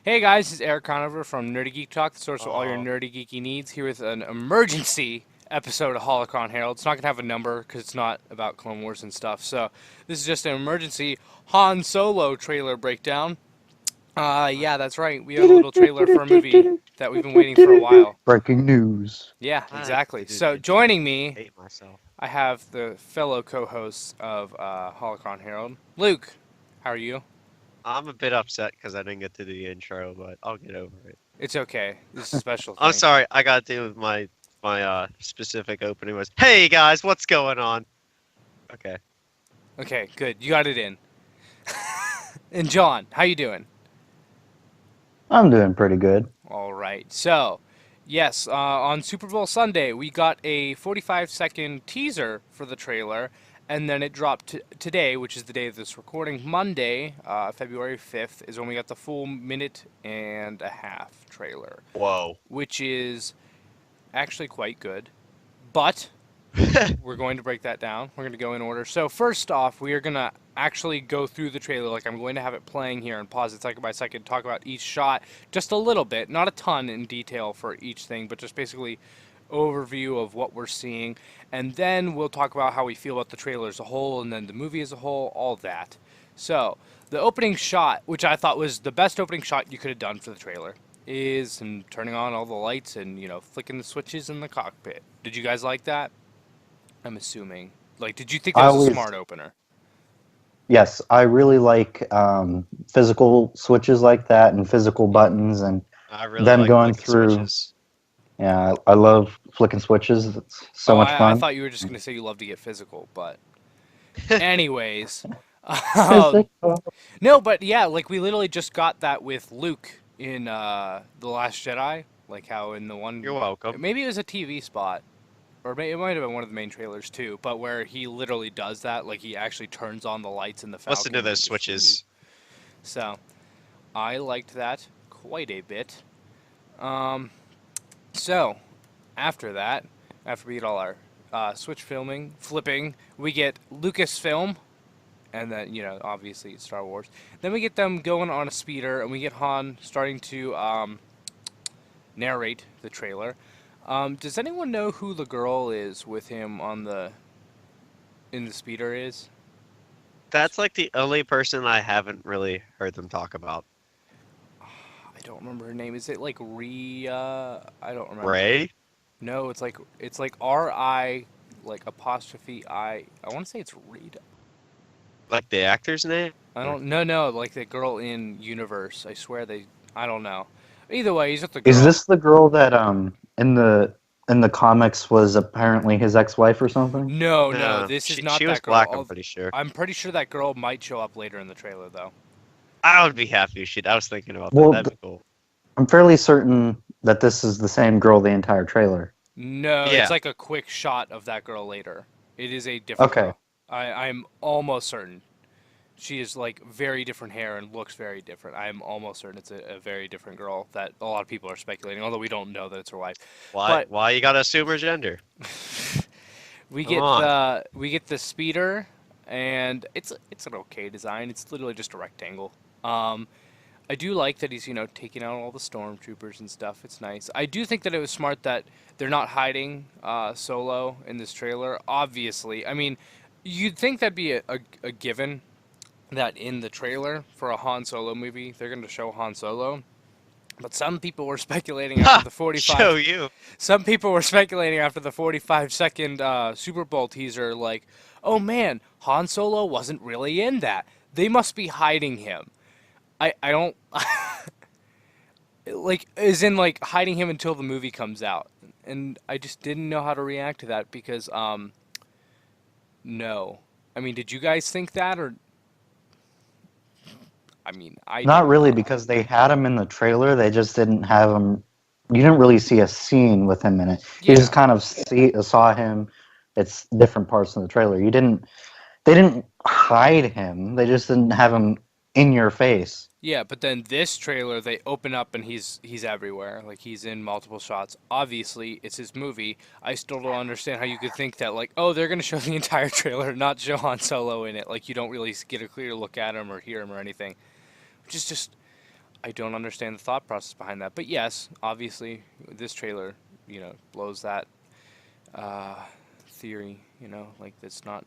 Hey guys, it's Eric Conover from Nerdy Geek Talk, the source of all your Oh, nerdy geeky needs, here with an emergency episode of Holocron Herald. It's not going to have a number because it's not about Clone Wars and stuff. So this is just an emergency Han Solo trailer breakdown. Yeah, that's right. We have a little trailer for a movie that we've been waiting for a while. Breaking news. Yeah, I exactly. So didn't joining me, hate myself. I have the fellow co-hosts of Holocron Herald. Luke, how are you? I'm a bit upset because I didn't get to do the intro, but I'll get over it. It's okay. This is a special I'm thing. sorry, I gotta do my specific opening was, "Hey guys, what's going on?" Okay, Okay, good. You got it in. And John, how you doing? I'm doing pretty good. All right. So, yes, on Super Bowl Sunday, we got a 45-second teaser for the trailer, and then it dropped today, which is the day of this recording. Monday, February 5th, is when we got the full minute and a half trailer, whoa. which is actually quite good. But we're going to break that down. We're going to go in order. So first off, we are going to actually go through the trailer. Like I'm going to have it playing here and pause it second by second, talk about each shot just a little bit, not a ton in detail for each thing, but just basically overview of what we're seeing. And then we'll talk about how we feel about the trailer as a whole and then the movie as a whole, all that. So the opening shot, which I thought was the best opening shot you could have done for the trailer, is and turning on all the lights and flicking the switches in the cockpit. Did you guys like that? I'm assuming. Like, did you think that I was a always, smart opener? yes, I really like physical switches like that and physical buttons and I really them like going flicking through. switches. Yeah, I love flicking switches. It's so Oh, much I fun. thought you were just gonna say you love to get physical, but anyways, Physical. no, but yeah, like we literally just got that with Luke in the Last Jedi, like how in the You're one, welcome. maybe it was a TV spot, or it might have been one of the main trailers too, but where he literally does that, like he actually turns on the lights in the Listen to Falcon and those he goes, "Ooh." switches. So I liked that quite a bit. Um, so after that, after we get all our Switch filming, flipping, we get Lucasfilm, and then, obviously Star Wars. Then we get them going on a speeder, and we get Han starting to narrate the trailer. Does anyone know who the girl is with him in the speeder is? That's like the only person I haven't really heard them talk about. I don't remember her name. Is it like Ria? I don't remember. Ray? No, it's like R-I, like apostrophe I. I want to say it's Rita. Like the actor's name? I Or- don't. No, like the girl in Universe. I swear they. I don't know. Either way, he's with the Is girl. this the girl that in the comics was apparently his ex-wife or something? No, no, No, this is she not was that girl. black, I'm pretty sure. I'm pretty sure that girl might show up later in the trailer, though. I would be happy if she. I was thinking about that. Well, That'd be cool. I'm fairly certain that this is the same girl the entire trailer. No, it's Yeah. like a quick shot of that girl later. It is a different Okay. girl. I'm almost certain. She is like very different hair and looks very different. I'm almost certain it's a very different girl that a lot of people are speculating, although we don't know that it's her wife. Why? But Why you gotta assume her gender? we Come get on. the speeder, and it's an okay design. It's literally just a rectangle. Um, I do like that he's taking out all the stormtroopers and stuff. It's nice. I do think that it was smart that they're not hiding Solo in this trailer. Obviously, I mean, you'd think that'd be a given that in the trailer for a Han Solo movie they're going to show Han Solo. But some people were speculating after Ha! the 45. Show you. Some people were speculating after the 45-second Super Bowl teaser, like, oh man, Han Solo wasn't really in that. They must be hiding him. I don't like as in like hiding him until the movie comes out, and I just didn't know how to react to that because no, I mean, did you guys think that or I mean I did Not really, not. because they had him in the trailer. They just didn't have him. You didn't really see a scene with him in it. You just Yeah, kind of saw him. It's different parts in the trailer. You didn't. They didn't hide him. They just didn't have him in your face. yeah, but then this trailer they open up and he's everywhere. Like he's in multiple shots. Obviously, it's his movie. I still don't understand how you could think that like, oh, they're gonna show the entire trailer, not show Han Solo in it. Like you don't really get a clear look at him or hear him or anything. Which is just I don't understand the thought process behind that. But yes, obviously, this trailer, blows that uh, theory. Like it's not.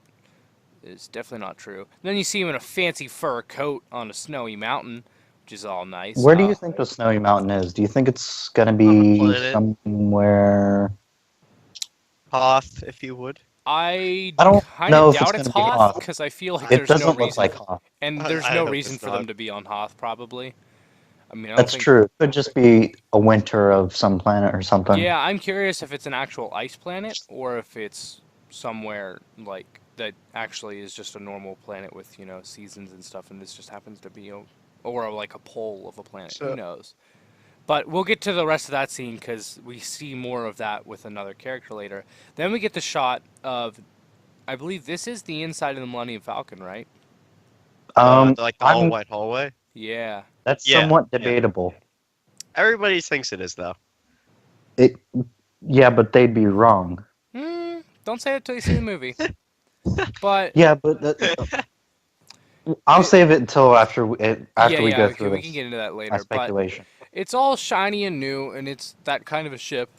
It's definitely not true. Then you see him in a fancy fur coat on a snowy mountain, which is all nice. Where do you think the snowy mountain is? Do you think it's gonna On a be planet. somewhere? Hoth, if you would. I I don't kind know of if it's doubt gonna it's be Hoth Hoth. because I feel like It there's no doesn't look reason, like Hoth. and there's I no hope reason it's for them not. to be on Hoth. Probably. I mean, I don't That's think. true. It could just be a winter of some planet or something. Yeah, I'm curious if it's an actual ice planet or if it's somewhere like that actually is just a normal planet with, seasons and stuff, and this just happens to be or like a pole of a planet. Who So, knows? But we'll get to the rest of that scene because we see more of that with another character later. Then we get the shot of, I believe this is the inside of the Millennium Falcon, right? like the I'm all-white hallway. Yeah. That's Yeah, somewhat yeah. debatable. Everybody thinks it is, though. It, yeah, but they'd be wrong. Don't say it till you see the movie. But Yeah, but I'll save it until after yeah, we yeah, go okay, through we can this. get into that My later. But speculation. it's all shiny and new, and it's that kind of a ship.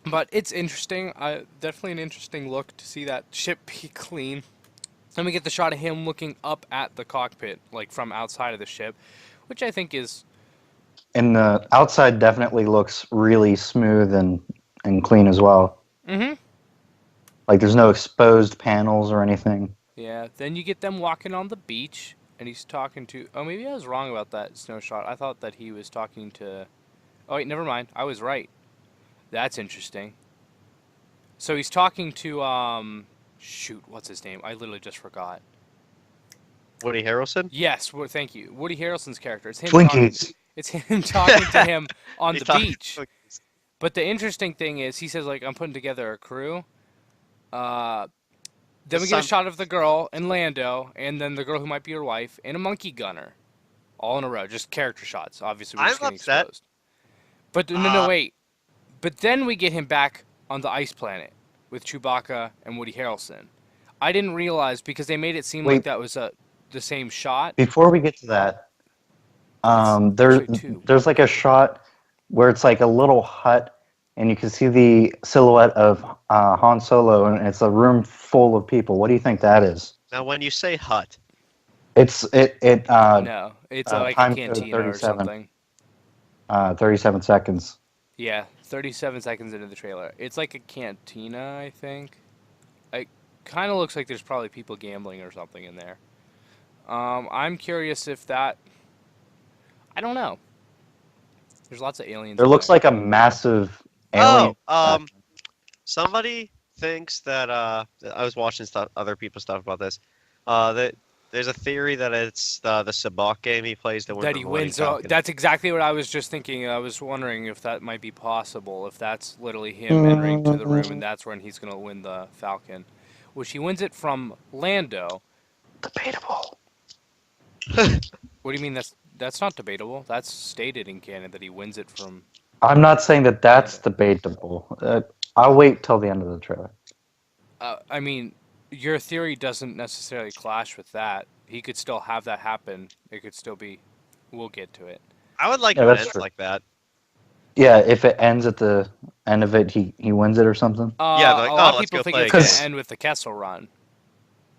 But it's interesting. Definitely an interesting look to see that ship be clean. Then we get the shot of him looking up at the cockpit, like from outside of the ship, which I think is. And the outside definitely looks really smooth and clean as well. Mm-hmm. Like there's no exposed panels or anything. Yeah. Then you get them walking on the beach, and he's talking to. Oh, maybe I was wrong about that snow shot. I thought that he was talking to. Oh wait, never mind. I was right. That's interesting. So he's talking to shoot, what's his name? I literally just forgot. Woody Harrelson? Yes, well, thank you. Woody Harrelson's character. It's him talking. Twinkies. It's him talking to him on He the thought- beach. But the interesting thing is, he says like, I'm putting together a crew. Uh, then we get a shot of the girl and Lando, and then the girl who might be her wife, and a monkey gunner, all in a row, just character shots. Obviously, we're just I'm getting upset. exposed. But no, wait. But then we get him back on the ice planet with Chewbacca and Woody Harrelson. I didn't realize because they made it seem like Wait. that was the same shot. Before we get to that, It's actually two. there's like a shot where it's like a little hut, and you can see the silhouette of Han Solo, and it's a room full of people. What do you think that is? Now, when you say hut, It's No, it's like a time code cantina or 37. something. 37 seconds. Yeah, 37 seconds into the trailer. It's like a cantina, I think. It kind of looks like there's probably people gambling or something in there. I'm curious if that. I don't know. There's lots of aliens. There in looks there. like a massive alien. somebody thinks that I was watching other people's stuff about this. That there's a theory that it's the Sabacc game he plays that That he wins. That's exactly what I was just thinking. I was wondering if that might be possible. If that's literally him entering to the room, and that's when he's going to win the Falcon, which he wins it from Lando. Debatable. What do you mean? That's not debatable. That's stated in canon that he wins it from. I'm not saying that that's debatable. I'll wait till the end of the trailer. I mean, your theory doesn't necessarily clash with that. He could still have that happen. It could still be. We'll get to it. I would like Yeah, it that's ends true. like that. Yeah, if it ends at the end of it, he wins it or something. Yeah, like, a lot oh, of let's people go think play it's going again. to end with the Kessel Run,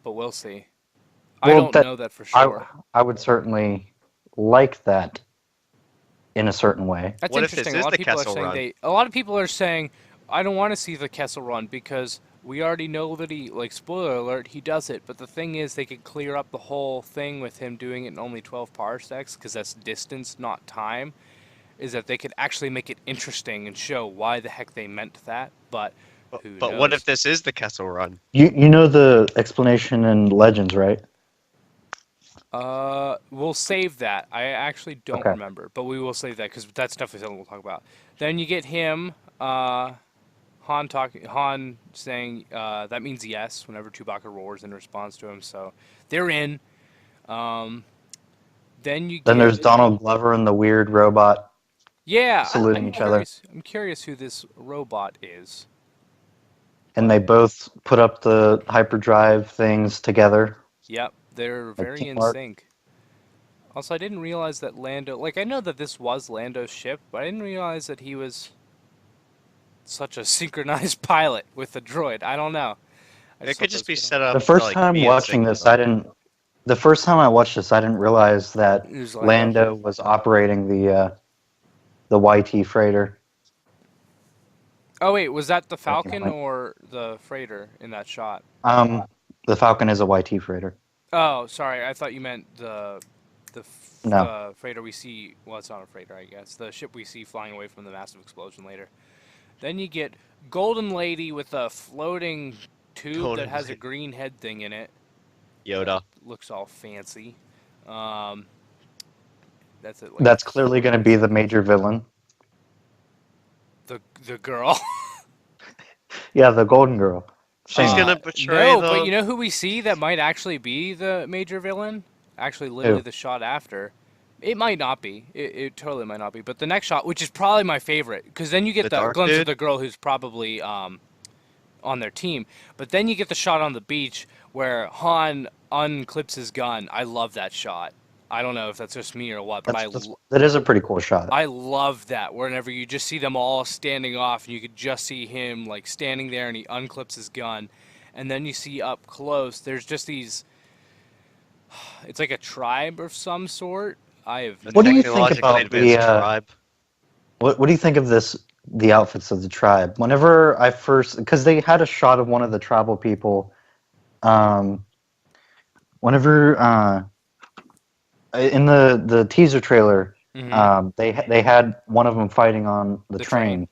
but we'll see. I Well, don't know that for sure. I would certainly like that in a certain way. That's What if this interesting. A is lot the of people are Kessel saying Run? a lot of people are saying I don't want to see the Kessel Run because we already know that he, like, spoiler alert, he does it. But the thing is, they could clear up the whole thing with him doing it in only 12 parsecs because that's distance, not time. Is that they could actually make it interesting and show why the heck they meant that. But who But knows? what if this is the Kessel Run? You know the explanation in Legends, right? We'll save that. I actually don't Okay. remember, but we will save that because that's definitely something we'll talk about. Then you get him, Han saying that means yes whenever Chewbacca roars in response to him. So they're in. Then you Then get there's Donald Glover and the weird robot yeah. saluting each other. I'm curious who this robot is. And they both put up the hyperdrive things together. Yep, they're very in teamwork. sync. Also, I didn't realize that Lando, like, I know that this was Lando's ship, but I didn't realize that he was such a synchronized pilot with the droid. I don't know. I It just could thought that just was be pretty. set The up to first like time be in watching sync with this, them. the first time I watched this, I didn't realize that It was Lando. Lando was operating the YT freighter. Oh wait, was that the At any Falcon point. or the freighter in that shot? Um, the Falcon is a YT freighter. Oh, sorry. I thought you meant No, the freighter we see. Well, it's not a freighter, I guess. The ship we see flying away from the massive explosion later. Then you get Golden Lady with a floating tube that Golden has a Lady. green head thing in it. That Yoda. looks all fancy. Um, that's it. Like that's clearly going to be the major villain. the girl. Yeah, the Golden Girl. She's Same. gonna betray No, but the. you know who we see that might actually be the major villain? Actually, literally Who? the shot after. It might not be. It totally might not be. But the next shot, which is probably my favorite, because then you get The the dark glimpse of dude? the girl who's probably on their team. But then you get the shot on the beach where Han unclips his gun. I love that shot. I don't know if that's just me or what, but That is a pretty cool shot. I love that. Whenever you just see them all standing off, and you could just see him like standing there, and he unclips his gun, and then you see up close. There's just these. It's like a tribe of some sort. I have The What do you no. think technologically about advanced tribe. what do you think of this? The outfits of the tribe. Whenever I first, because they had a shot of one of the tribal people. Um, whenever in the teaser trailer, Hmm. they had one of them fighting on the The train. train.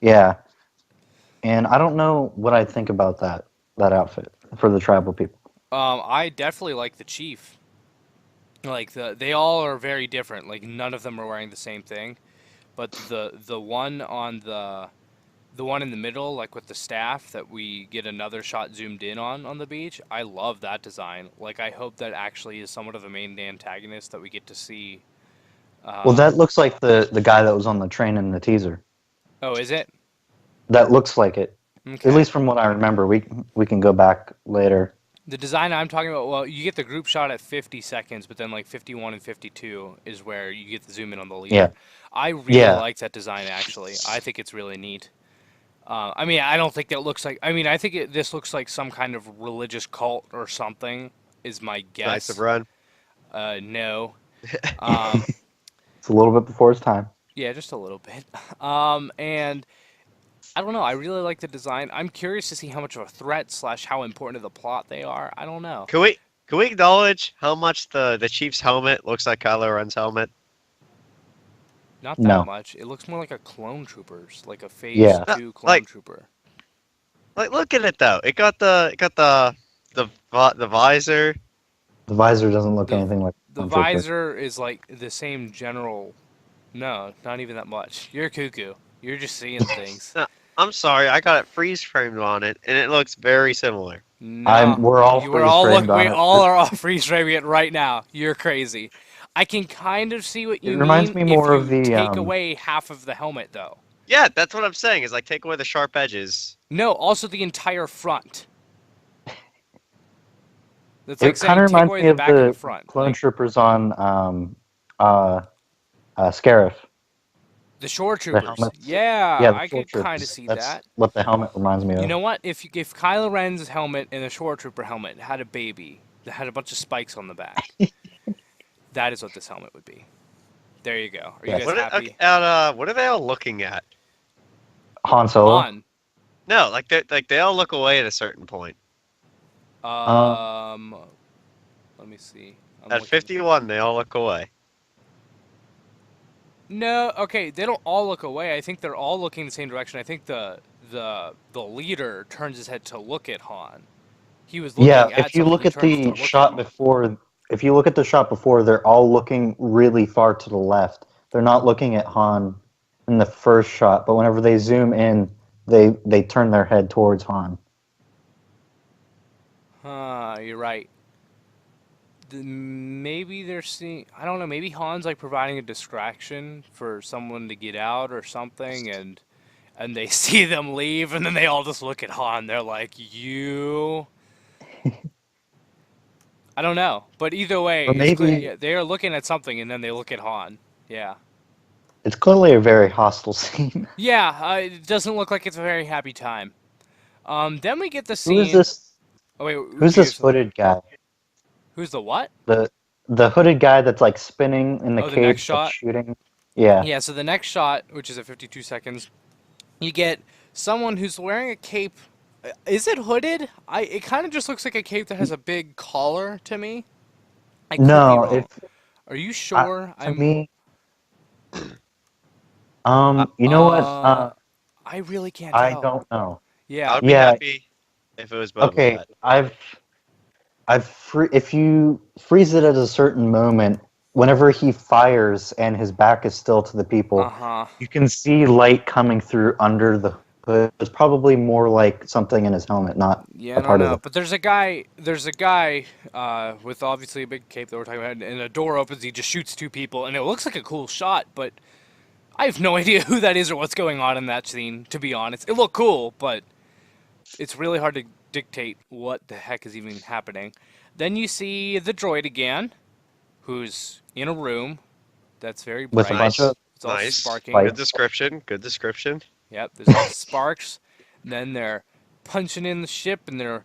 Yeah, and I don't know what I think about that outfit for the tribal people. I definitely like the chief. Like they all are very different. Like none of them are wearing the same thing. But the one on the one in the middle, like with the staff that we get another shot zoomed in on the beach, I love that design. Like I hope that actually is somewhat of the main antagonist that we get to see. Well, Um, that looks like the guy that was on the train in the teaser. oh, is it? That looks like it, at Okay. least from what I remember. We can go back later. The design I'm talking about, well, you get the group shot at 50 seconds, but then like 51 and 52 is where you get the zoom in on the Yeah, leader. I really yeah. like that design actually. I think it's really neat. I mean, I don't think that looks like. I mean, I think this looks like some kind of religious cult or something. Is my Knights of guess. Ren. No. Um, It's a little bit before his time. yeah, just a little bit. And I don't know. I really like the design. I'm curious to see how much of a threat slash how important to the plot they are. I don't know. Can we acknowledge how much the Chief's helmet looks like Kylo Ren's helmet? Not that No. much. It looks more like a clone troopers, like a phase Yeah. No, 2 clone like trooper. look at it though. The visor. The visor doesn't look The anything like the a Stormtrooper. visor is like the same general. No, not even that much. You're cuckoo. You're just seeing things. No, I'm sorry, I got it freeze framed on it, and it looks very similar. No, We're all you were freeze all look. framed We on it. all are all freeze framing it right now. You're crazy. I can kind of see what It you reminds mean me if more of you the take away half of the helmet, though. Yeah, that's what I'm saying. Is like take away the sharp edges. No, also the entire front. That's like It kind saying of take reminds away me the of back and the the front. clone Like troopers on Scarif. the shore The troopers. helmets. Yeah, Yeah, the I shore could kind of troopers. see That's that. what the helmet reminds me You of. know what? If Kylo Ren's helmet and the shore trooper helmet had a baby that had a bunch of spikes on the back, that is what this helmet would be. There you go. Are you Yes. guys What happy? what are they all looking at? Han Solo. Han. No, they all look away at a certain point. Um, Let me see. I'm At looking. 51, they all look away. No, okay, they don't all look away. I think they're all looking the same direction. I think the leader turns his head to look at Han. He was yeah, looking at if you something. look He at turns to the look at shot him. before, if you look at the shot before, they're all looking really far to the left. They're not looking at Han in the first shot, but whenever they zoom in, they turn their head towards Han. You're right. Maybe they're seeing. I don't know. Maybe Han's like providing a distraction for someone to get out or something, and they see them leave, and then they all just look at Han. They're like, "You." I don't know, but either way, Or it's clear. maybe Yeah, they are looking at something, and then they look at Han. Yeah. it's clearly a very hostile scene. Yeah, it doesn't look like it's a very happy time. Then we get the Who is scene. this? Oh wait, Who's you have this something. hooded guy? Who's the what? The the hooded guy that's like spinning in the Oh, the next cage that's shot. shooting. Yeah. Yeah. So the next shot, which is at 52 seconds, you get someone who's wearing a cape. Is it hooded? It kind of just looks like a cape that has a big collar to me. I could be No, wrong. Are you sure? to me, I, you know what? I really can't I tell. don't know. I Yeah. would be Yeah. happy if it was Boba Okay. Fett. If you freeze it at a certain moment, whenever he fires and his back is still to the people, Uh-huh. you can see light coming through under the hood. It's probably more like something in his helmet, not Yeah, a I don't part of know. the. But there's a guy with obviously a big cape that we're talking about, and a door opens, he just shoots two people, and it looks like a cool shot, but I have no idea who that is or what's going on in that scene, to be honest. It looked cool, but it's really hard to dictate what the heck is even happening. Then you see the droid again, who's in a room that's very With a bright. bunch Nice. of It's all Nice. sparking. Like- Good description. Good description. Yep, there's all sparks. Then they're punching in the ship, and they're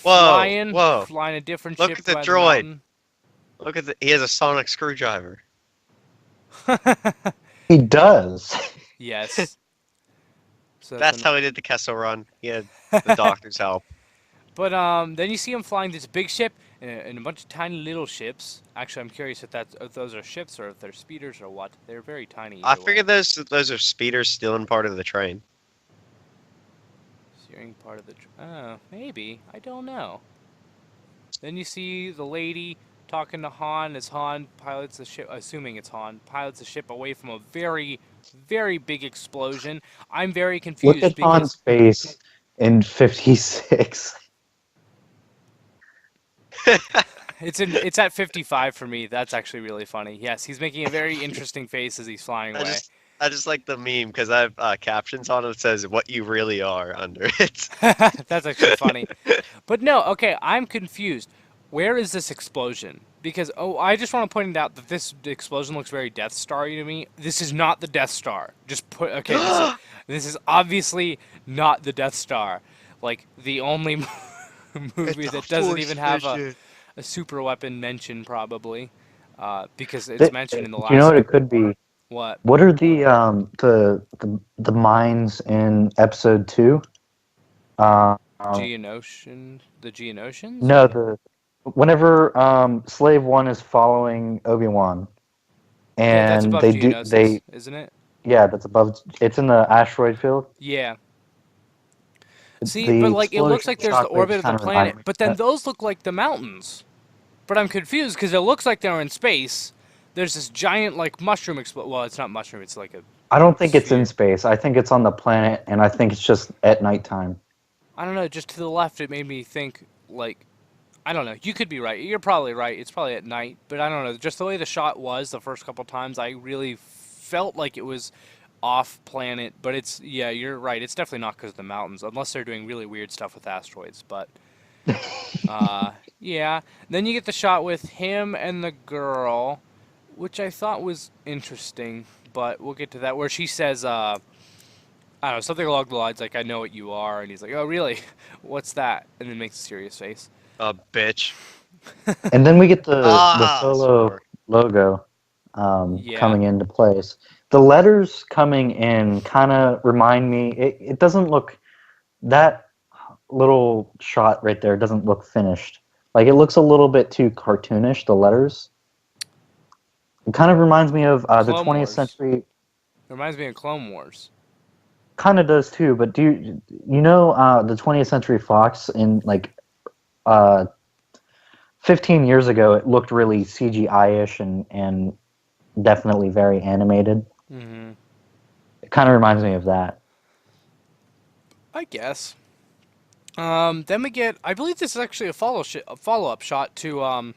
Whoa, whoa. flying a different Look ship at the by droid. Look at he has a sonic screwdriver. mountain. He does. Yes. So That's how he did the Kessel Run. He had the doctor's help. But then you see him flying this big ship and a bunch of tiny little ships. Actually, I'm curious if those are ships or if they're speeders or what. They're very tiny. I either way. figured those are speeders stealing part of the train. Steering part of the. Oh, maybe. I don't know. Then you see the lady talking to Han as Han pilots the ship. Assuming it's Han, pilots the ship away from a very, very big explosion. I'm very confused Look at because Han's face in 56. it's at 55 for me. That's actually really funny. Yes, he's making a very interesting face as he's flying away. I just like the meme because I have captions on it that says "What you really are" under it. That's actually funny. But no, okay, I'm confused. Where is this explosion? Because, I just want to point out that this explosion looks very Death Star-y to me. This is not the Death Star. Okay, this is obviously not the Death Star. Like, the only movie that doesn't even have a super weapon mention, probably. Because it's mentioned in the last... Do you know what it could be? What? What are the mines in episode 2? Geonosians? The Geonosians? No, whenever Slave 1 is following Obi-Wan, Yeah, that's and above they Geonosis, isn't it? yeah, that's above. It's in the asteroid field. Yeah. See, The but like it looks like there's the explosion orbit of the shockwaves kinda remind planet, me but of then that. those look like the mountains. But I'm confused because it looks like they're in space. There's this giant like mushroom Well, it's not mushroom. It's like a. I don't think it's in sphere. space. I think it's on the planet, and I think it's just at nighttime. I don't know. Just to the left, it made me think like. I don't know. You could be right. You're probably right. It's probably at night, but I don't know. Just the way the shot was the first couple times, I really felt like it was off planet. But yeah, you're right. It's definitely not because of the mountains, unless they're doing really weird stuff with asteroids. But yeah. Then you get the shot with him and the girl, which I thought was interesting. But we'll get to that. Where she says, I don't know, something along the lines like, "I know what you are," and he's like, "Oh, really? What's that?" And then makes a serious face. Bitch. And then we get the Ah, solo score. logo Yeah. coming into place. The letters coming in kind of remind me. It doesn't look that little shot right there doesn't look finished. Like it looks a little bit too cartoonish. The letters. It kind of reminds me of the Clone 20th Wars. century. It reminds me of Clone Wars. Kind of does too. But you know the 20th Century Fox in like 15 years ago, it looked really CGI-ish and definitely very animated. Mm-hmm. It kind of reminds me of that. I guess. Then we get. I believe this is actually a follow-up shot to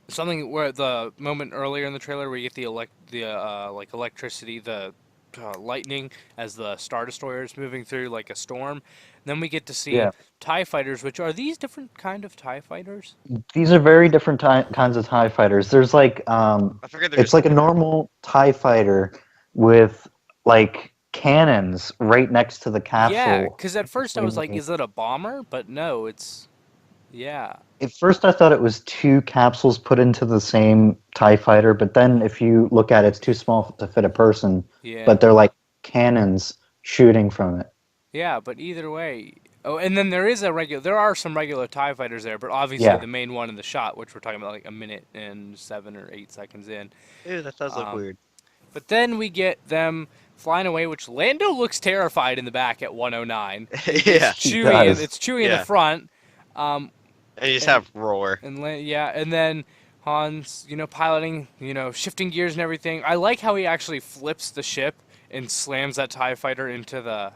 something where the moment earlier in the trailer where you get the like electricity, the lightning as the Star Destroyer is moving through like a storm. Then we get to see Yeah. TIE fighters, which are these different kind of TIE fighters? These are very different kinds of TIE fighters. There's like I figured they're it's just like a normal TIE fighter with like cannons right next to the Yeah, capsule. because at first I was like, is it a bomber? But no, it's yeah, At first, I thought it was two capsules put into the same TIE fighter, but then if you look at it, it's too small to fit a person. yeah, But they're like cannons shooting from it. yeah. But either way, oh, and then there are some regular TIE fighters there, but obviously Yeah. the main one in the shot, which we're talking about like a minute and 7 or 8 seconds in. Ew, that does look Um, weird. But then we get them flying away, which Lando looks terrified in the back at 109. Yeah, He Chewie, does. it's Chewie in the Yeah. front. Um, and you just and- have roar. and then Han's, piloting, shifting gears and everything. I like how he actually flips the ship and slams that TIE fighter into the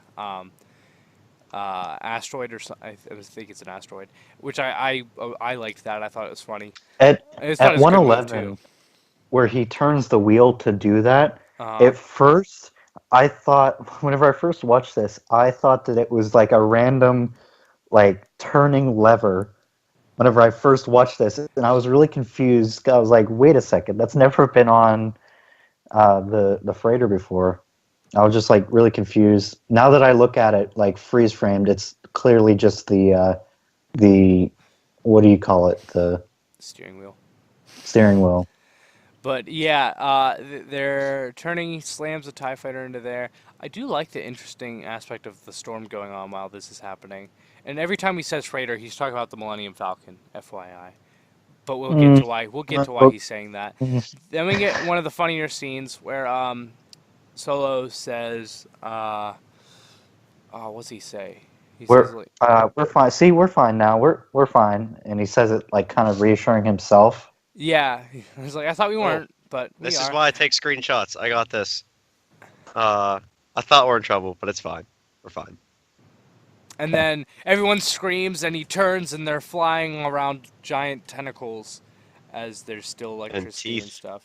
asteroid or something. I think it's an asteroid, which I liked that. I thought it was funny. At I just thought at it was a good move, 111, where he turns the wheel to do that, too. at first, I thought, whenever I first watched this, I thought that it was like a random, like, turning lever. Whenever I first watched this, and I was really confused. I was like, "Wait a second, that's never been on the freighter before." I was just like really confused. Now that I look at it like freeze framed, it's clearly just the what do you call it? The Steering wheel. steering wheel. But yeah, they're turning, slams the TIE fighter into there. I do like the interesting aspect of the storm going on while this is happening. And every time he says freighter, he's talking about the Millennium Falcon, FYI. But we'll get to why he's saying that. Then we get one of the funnier scenes where Solo says, what's he say? He says like, We're fine. See, we're fine now. We're fine. And he says it like kind of reassuring himself. yeah. He's like, I thought we weren't, but we This are. is why I take screenshots. I got this. I thought we're in trouble, but it's fine. We're fine. And then everyone screams, and he turns, and they're flying around giant tentacles as there's still electricity and teeth. stuff.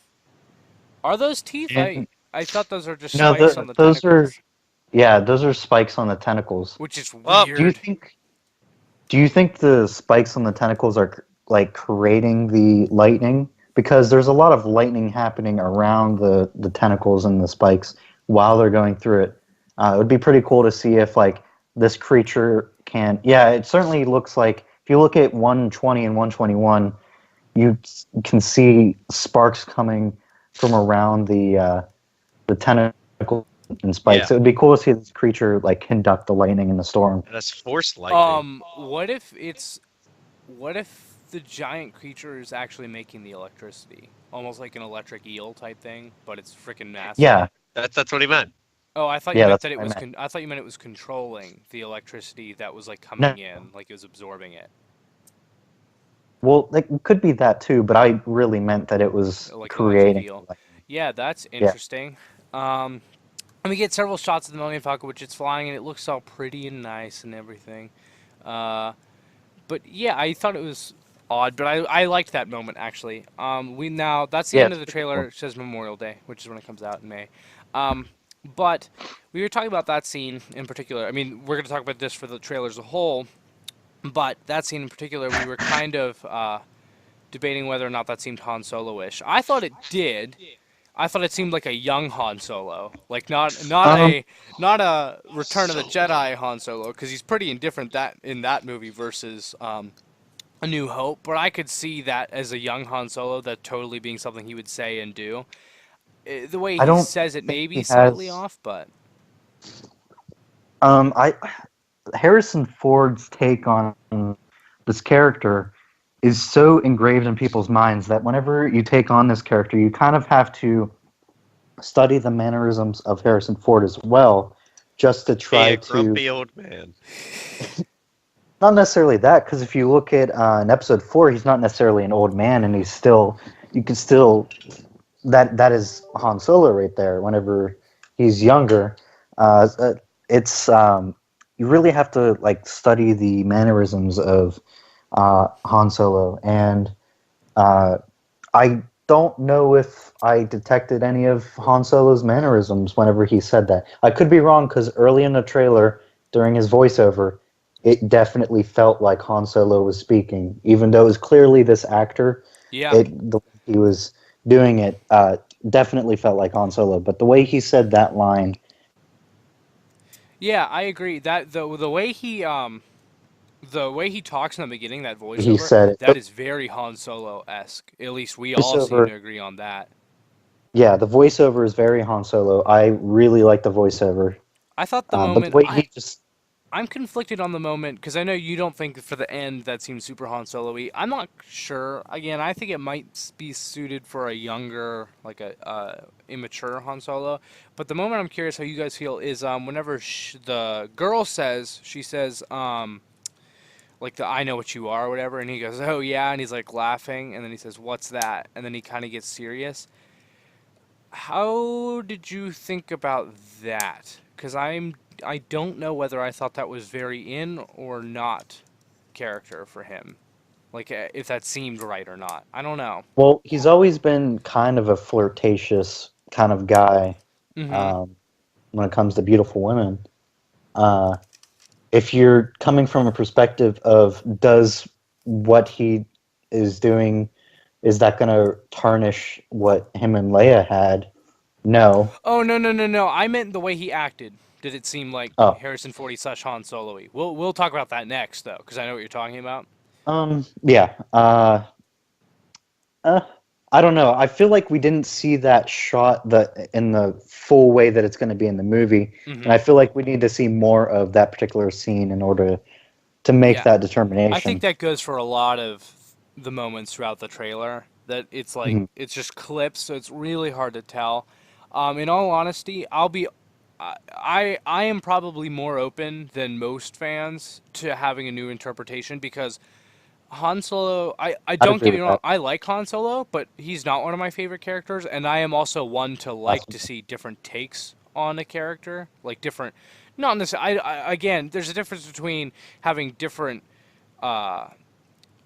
Are those teeth? And- I thought those are just No, spikes on the those tentacles, those are spikes on the tentacles. which is Well, weird. Do you think the spikes on the tentacles are like creating the lightning? Because there's a lot of lightning happening around the tentacles and the spikes while they're going through it. It would be pretty cool to see if like this creature can. Yeah, it certainly looks like if you look at 120 and 121, you can see sparks coming from around the tentacle and spikes. Yeah. It would be cool to see this creature like conduct the lightning in the storm. And that's force lightning. What if the giant creature is actually making the electricity, almost like an electric eel type thing, but it's freaking massive? Yeah, That's what he meant. Oh, I thought Yeah, you meant that's that it what I was. meant. I thought you meant it was controlling the electricity that was like coming in, like it was absorbing it. well, it could be that too, but I really meant that it was Like an electric creating. eel. Yeah, that's interesting. And we get several shots of the Millennium Falcon, which it's flying, and it looks all pretty and nice and everything. But yeah, I thought it was odd, but I liked that moment actually. That's the Yeah, end of the it's pretty trailer. cool. It says Memorial Day, which is when it comes out in May. But we were talking about that scene in particular. I mean, we're going to talk about this for the trailer as a whole, but that scene in particular, we were kind of debating whether or not that seemed Han Solo-ish. I thought it did. I thought it seemed like a young Han Solo, like not a Return of the Jedi Han Solo, because he's pretty indifferent in that movie versus A New Hope. But I could see that as a young Han Solo, that totally being something he would say and do. The way I he don't says it may think be he slightly has- off, but Harrison Ford's take on this character is so engraved in people's minds that whenever you take on this character, you kind of have to study the mannerisms of Harrison Ford as well, just to Be try a to. grumpy old man. Not necessarily that, because if you look at in episode 4, he's not necessarily an old man, and you can still that is Han Solo right there. Whenever he's younger, it's you really have to like study the mannerisms of Han Solo, and I don't know if I detected any of Han Solo's mannerisms whenever he said that. I could be wrong because early in the trailer, during his voiceover, it definitely felt like Han Solo was speaking, even though it was clearly this actor. Yeah. The way he was doing it definitely felt like Han Solo. But the way he said that line, Yeah, I agree. That the way he talks in the beginning, that he voiceover, said it. that is very Han Solo-esque. At least we all seem Voiceover, to agree on that. yeah, the voiceover is very Han Solo. I really like the voiceover, I thought the but the moment way he just I'm conflicted on the moment because I know you don't think for the end that seems super Han Solo-y. I'm not sure. Again, I think it might be suited for a younger, like a immature Han Solo. But the moment I'm curious how you guys feel is whenever the girl says, she says, like the "I know what you are" or whatever, and he goes, "Oh yeah," and he's like laughing, and then he says, "What's that?" And then he kind of gets serious. How did you think about that? Because I don't know whether I thought that was very in or not character for him. Like if that seemed right or not. I don't know. well, he's always been kind of a flirtatious kind of guy Mhm. um, when it comes to beautiful women. Uh, if you're coming from a perspective of does what he is doing, is that going to tarnish what him and Leia had? No. Oh no. I meant the way he acted. Did it seem like Oh, Harrison Ford slash Han Solo-y? We'll talk about that next though, because I know what you're talking about. yeah. Uh, I don't know. I feel like we didn't see that shot in the full way that it's going to be in the movie, and I Mhm. feel like we need to see more of that particular scene in order to make Yeah. that I think determination. that goes for a lot of the moments throughout the trailer. That it's like Mhm. it's just clips, so it's really hard to tell. In all honesty, I am probably more open than most fans to having a new interpretation because Han Solo. I I'd don't agree get me with wrong. that. I like Han Solo, but he's not one of my favorite characters, and I am also one to like to Blasphemy. see different takes on a character, like different. Not necessarily. Again, there's a difference between having different uh,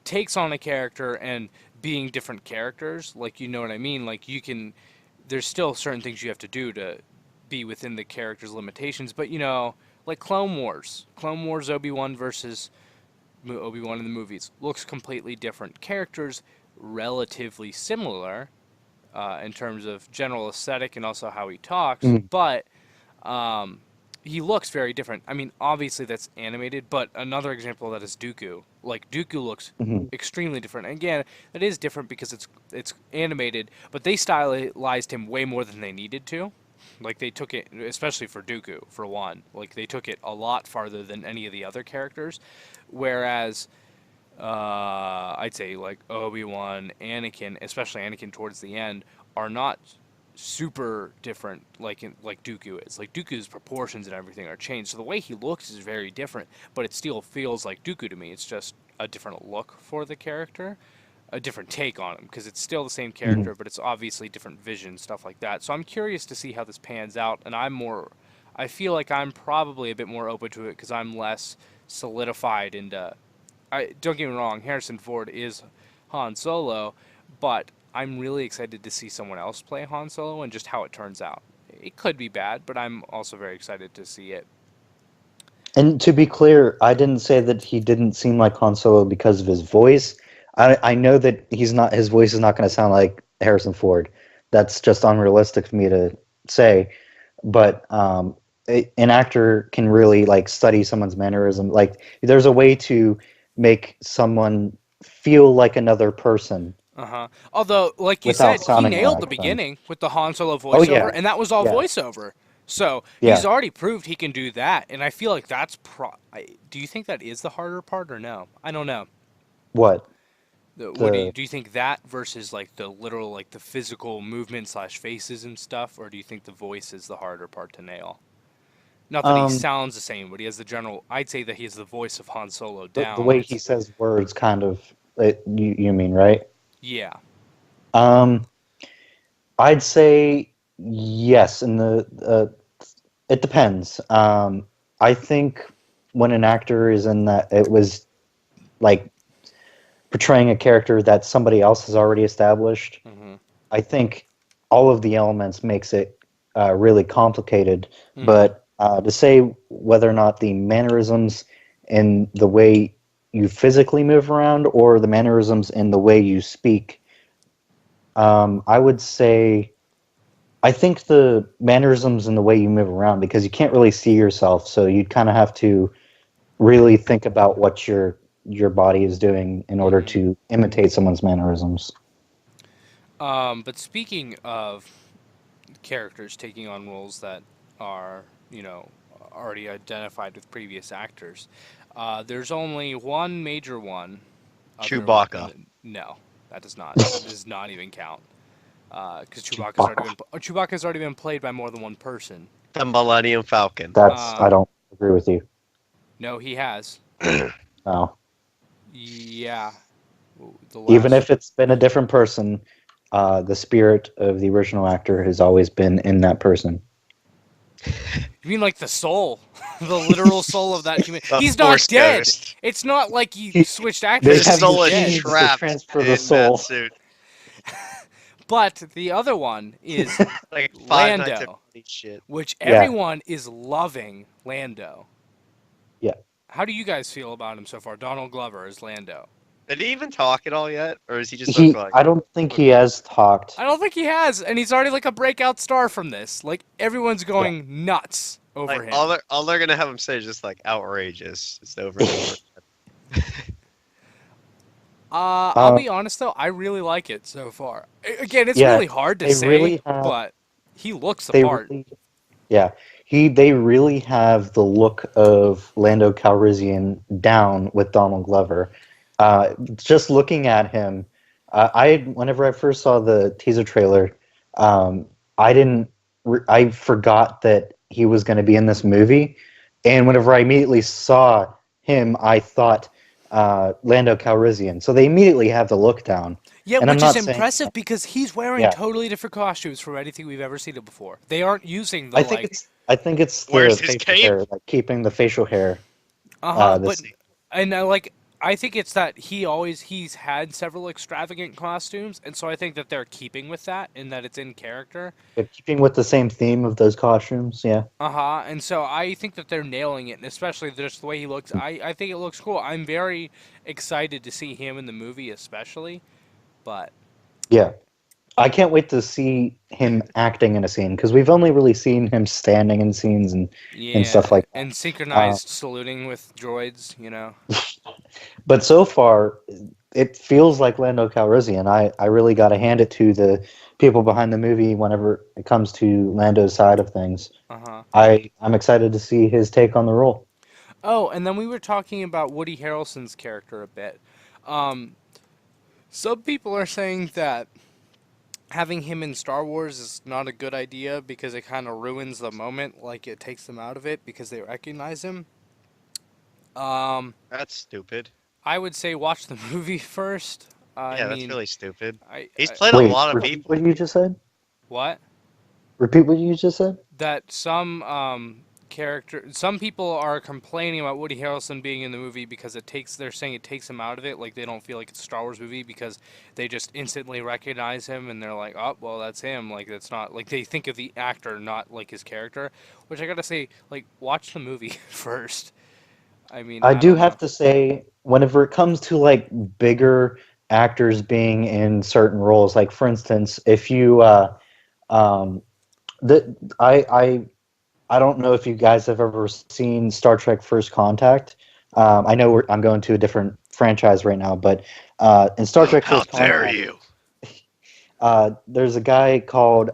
takes on a character and being different characters. Like you know what I mean? Like you can there's still certain things you have to do to be within the character's limitations, but like Clone Wars. Clone Wars Obi-Wan versus Obi-Wan in the movies looks completely different. Characters relatively similar in terms of general aesthetic and also how he talks, Mhm. but um, he looks very different. I mean, obviously that's animated, but another example of that is Dooku. Like Dooku looks Mhm. extremely different. And again, that is different because it's animated, but they stylized him way more than they needed to. Like they took it, especially for Dooku, for one. Like they took it a lot farther than any of the other characters, whereas I'd say like Obi-Wan, Anakin, especially Anakin towards the end, are not super different like Dooku is. Like Dooku's proportions and everything are changed. So the way he looks is very different, but it still feels like Dooku to me. It's just a different look for the character, a different take on him because it's still the same Mhm. character, but it's obviously different vision, stuff like that. So I'm curious to see how this pans out, and I feel like I'm probably a bit more open to it because I'm less solidified into don't get me wrong, Harrison Ford is Han Solo, but I'm really excited to see someone else play Han Solo and just how it turns out. It could be bad, but I'm also very excited to see it. And to be clear, I didn't say that he didn't seem like Han Solo because of his voice. I know that his voice is not going to sound like Harrison Ford. That's just unrealistic for me to say. But an actor can really like study someone's mannerism. Like there's a way to make someone feel like another person Uh huh. Although, like you without said, he sounding nailed the like them. beginning with the Han Solo Oh voiceover, yeah, and that was all yeah, voiceover. So he's yeah. already proved he can do that, and I feel like that's do you think that is the harder part or no? I don't know. What What the do you think that versus like the literal like the physical movement slash faces and stuff, or do you think the voice is the harder part to nail? Not that he um sounds the same, but he has the general. I'd say that he has the voice of Han Solo the down. way he It's says words kind of you mean right? yeah. Um, I'd say yes, and it depends. I think when an actor is in that, it was like portraying a character that somebody else has already established. Hmm. I think all of the elements makes it really complicated. Mhm. But to say whether or not the mannerisms in the way you physically move around or the mannerisms in the way you speak, I would say I think the mannerisms in the way you move around, because you can't really see yourself, so you'd kind of have to really think about what your body is doing in order Mhm. to imitate someone's mannerisms. But speaking of characters taking on roles that are, you know, already identified with previous actors, there's only one major one. Chewbacca. No, that does not even count. Because Chewbacca. Chewbacca's already been played by more than one person. The Millennium Falcon. I Um, don't agree with you. no, he has. No. Yeah, the Even last. if it's been a different person, the spirit of the original actor has always been in that person. You mean like the soul, the literal soul of that human? The He's not Force dead. Ghost. It's not like he He- switched They actors His because have he's soul is dead. machines that trapped transfer the in that soul. suit. But the other one is Like Five Nights at Lando, Freddy's shit. which Yeah, everyone is loving Lando. yeah. How do you guys feel about him so far? Donald Glover as Lando. Did he even talk at all yet? Or is he just look like I don't think he has talked. I don't think he has, and he's already like a breakout star from this. Like everyone's Yeah. going nuts over like him. all they're gonna have him say is just like outrageous. It's over and over. I'll Uh, be honest though, I really like it so far. Again, it's yeah, really hard to they say, really have. but he looks the They part. really, yeah. They really have the look of Lando Calrissian down with Donald Glover. Just looking at him, whenever I first saw the teaser trailer, um, I didn't, I forgot that he was going to be in this movie, and whenever I immediately saw him, I thought Lando Calrissian. So they immediately have the look down, Yeah, and I'm which is not saying, impressive because he's wearing yeah. totally different costumes from anything we've ever seen him before. They aren't using the I think like, it's the Where's his facial cape? hair, like keeping the facial hair. but This and I think it's that he's had several extravagant costumes, and so I think that they're keeping with that and that it's in character. keeping with the same theme of those costumes. Yeah, And so I think that they're nailing it, and especially just the way he looks. I think it looks cool. I'm very excited to see him in the movie, especially. But yeah. I can't wait to see him acting in a scene because we've only really seen him standing in scenes and stuff yeah, like that. and Uh, synchronized saluting with droids, you know. but so far, it feels like Lando Calrissian. I really got to hand it to the people behind the movie whenever it comes to Lando's side of things. Uh huh. I'm excited to see his take on the role. Oh, and then we were talking about Woody Harrelson's character a bit. Um, some people are saying that having him in Star Wars is not a good idea because it kind of ruins the moment, like it takes them out of it because they recognize him. Um, That's stupid. I would say watch the movie first. I Yeah, that's mean, really stupid. I, He's I played a Wait, lot of repeat people. what you just said. what? Repeat what you just said. That some people are complaining about Woody Harrelson being in the movie because they're saying it takes him out of it, like they don't feel like it's a Star Wars movie because they just instantly recognize him and they're like, oh, well, that's him. Like it's not like they think of the actor, not like his character. Which I gotta say, like, watch the movie first. I mean, I I do don't know. have to say, whenever it comes to like bigger actors being in certain roles, like for instance, if you um, the I don't know if you guys have ever seen Star Trek First Contact. I know I'm going to a different franchise right now, but in Star Trek How First dare Contact, you? there's a guy called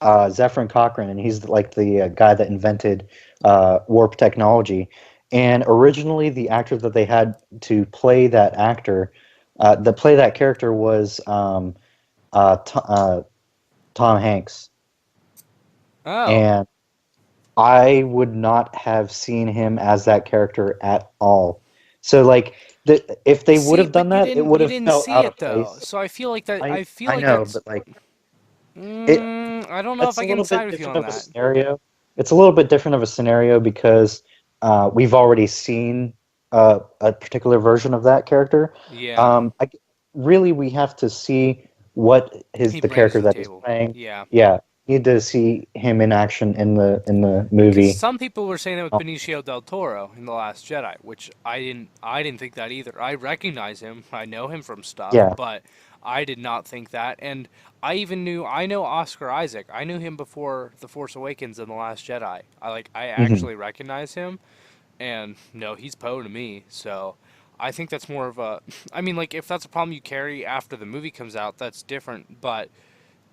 Zefram Cochrane, and he's like the guy that invented warp technology. And originally, the actor that they had to play that character was Tom Hanks. Oh, And I would not have seen him as that character at all. So, like, if they would see, have but done that, it would you have didn't felt see out it of though. place. So I feel like that. I I feel I like know, that's. but like it, I don't know if it's I a can little side bit with you different on of a that. scenario. It's a little bit different of a scenario because we've already seen a particular version of that character. Yeah. Really, we have to see what He the brings character to the that he's table. playing. Yeah. Yeah, need to see him in action in the Because movie. some people were saying that with Oh, Benicio del Toro in The Last Jedi, which I didn't think that either. I recognize him. I know him from stuff, yeah. but I did not think that. And I know Oscar Isaac. I knew him before The Force Awakens and The Last Jedi. I Hmm. actually recognize him, and no, he's Poe to me. So I think that's more of a I mean, like, if that's a problem you carry after the movie comes out, that's different, but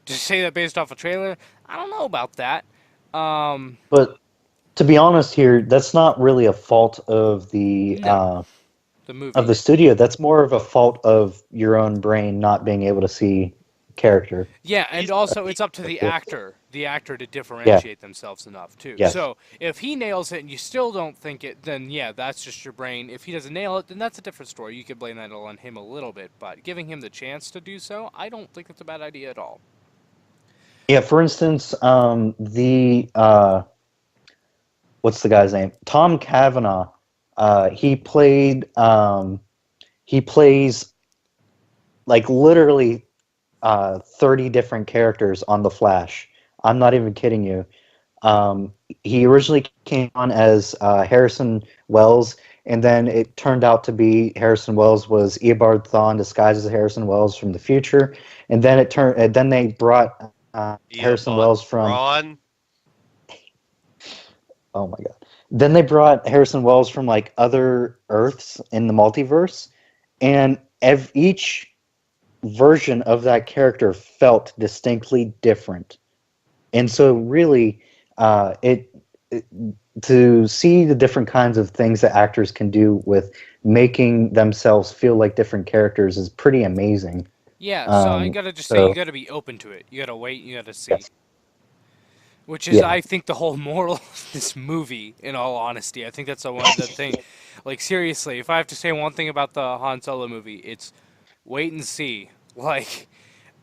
to say that based off a trailer, I don't know about that. Um, But to be honest here, that's not really a fault no, the of movie. the studio. That's more of a fault of your own brain not being able to see character. Yeah, and He's also he, it's up to Character. the actor to Yeah. differentiate themselves enough too. Yes. So if he nails it and you still don't think it, then yeah, that's just your brain. If he doesn't nail it, then that's a different story. You could blame that on him a little bit, but giving him the chance to do so, I don't think it's a bad idea at all. Yeah. For instance, the what's the guy's name? Tom Cavanaugh. He played. He plays like literally 30 different characters on The Flash. I'm not even kidding you. He originally came on as Harrison Wells, and then it turned out to be Harrison Wells was Eobard Thawne disguised as Harrison Wells from the future, and then it turned. And then they brought Harrison Eobard Wells from. Thrawn. Oh my god! Then they brought Harrison Wells from like other Earths in the multiverse, and each version of that character felt distinctly different. And so really it to see the different kinds of things that actors can do with making themselves feel like different characters is pretty amazing. Yeah, so I gotta just say you So gotta be open to it. You gotta wait. You gotta see. yes, Which is, yeah, I think, the whole moral of this movie. In all honesty, I think that's the one of the thing. Like, seriously, if I have to say one thing about the Han Solo movie, it's wait and see. Like,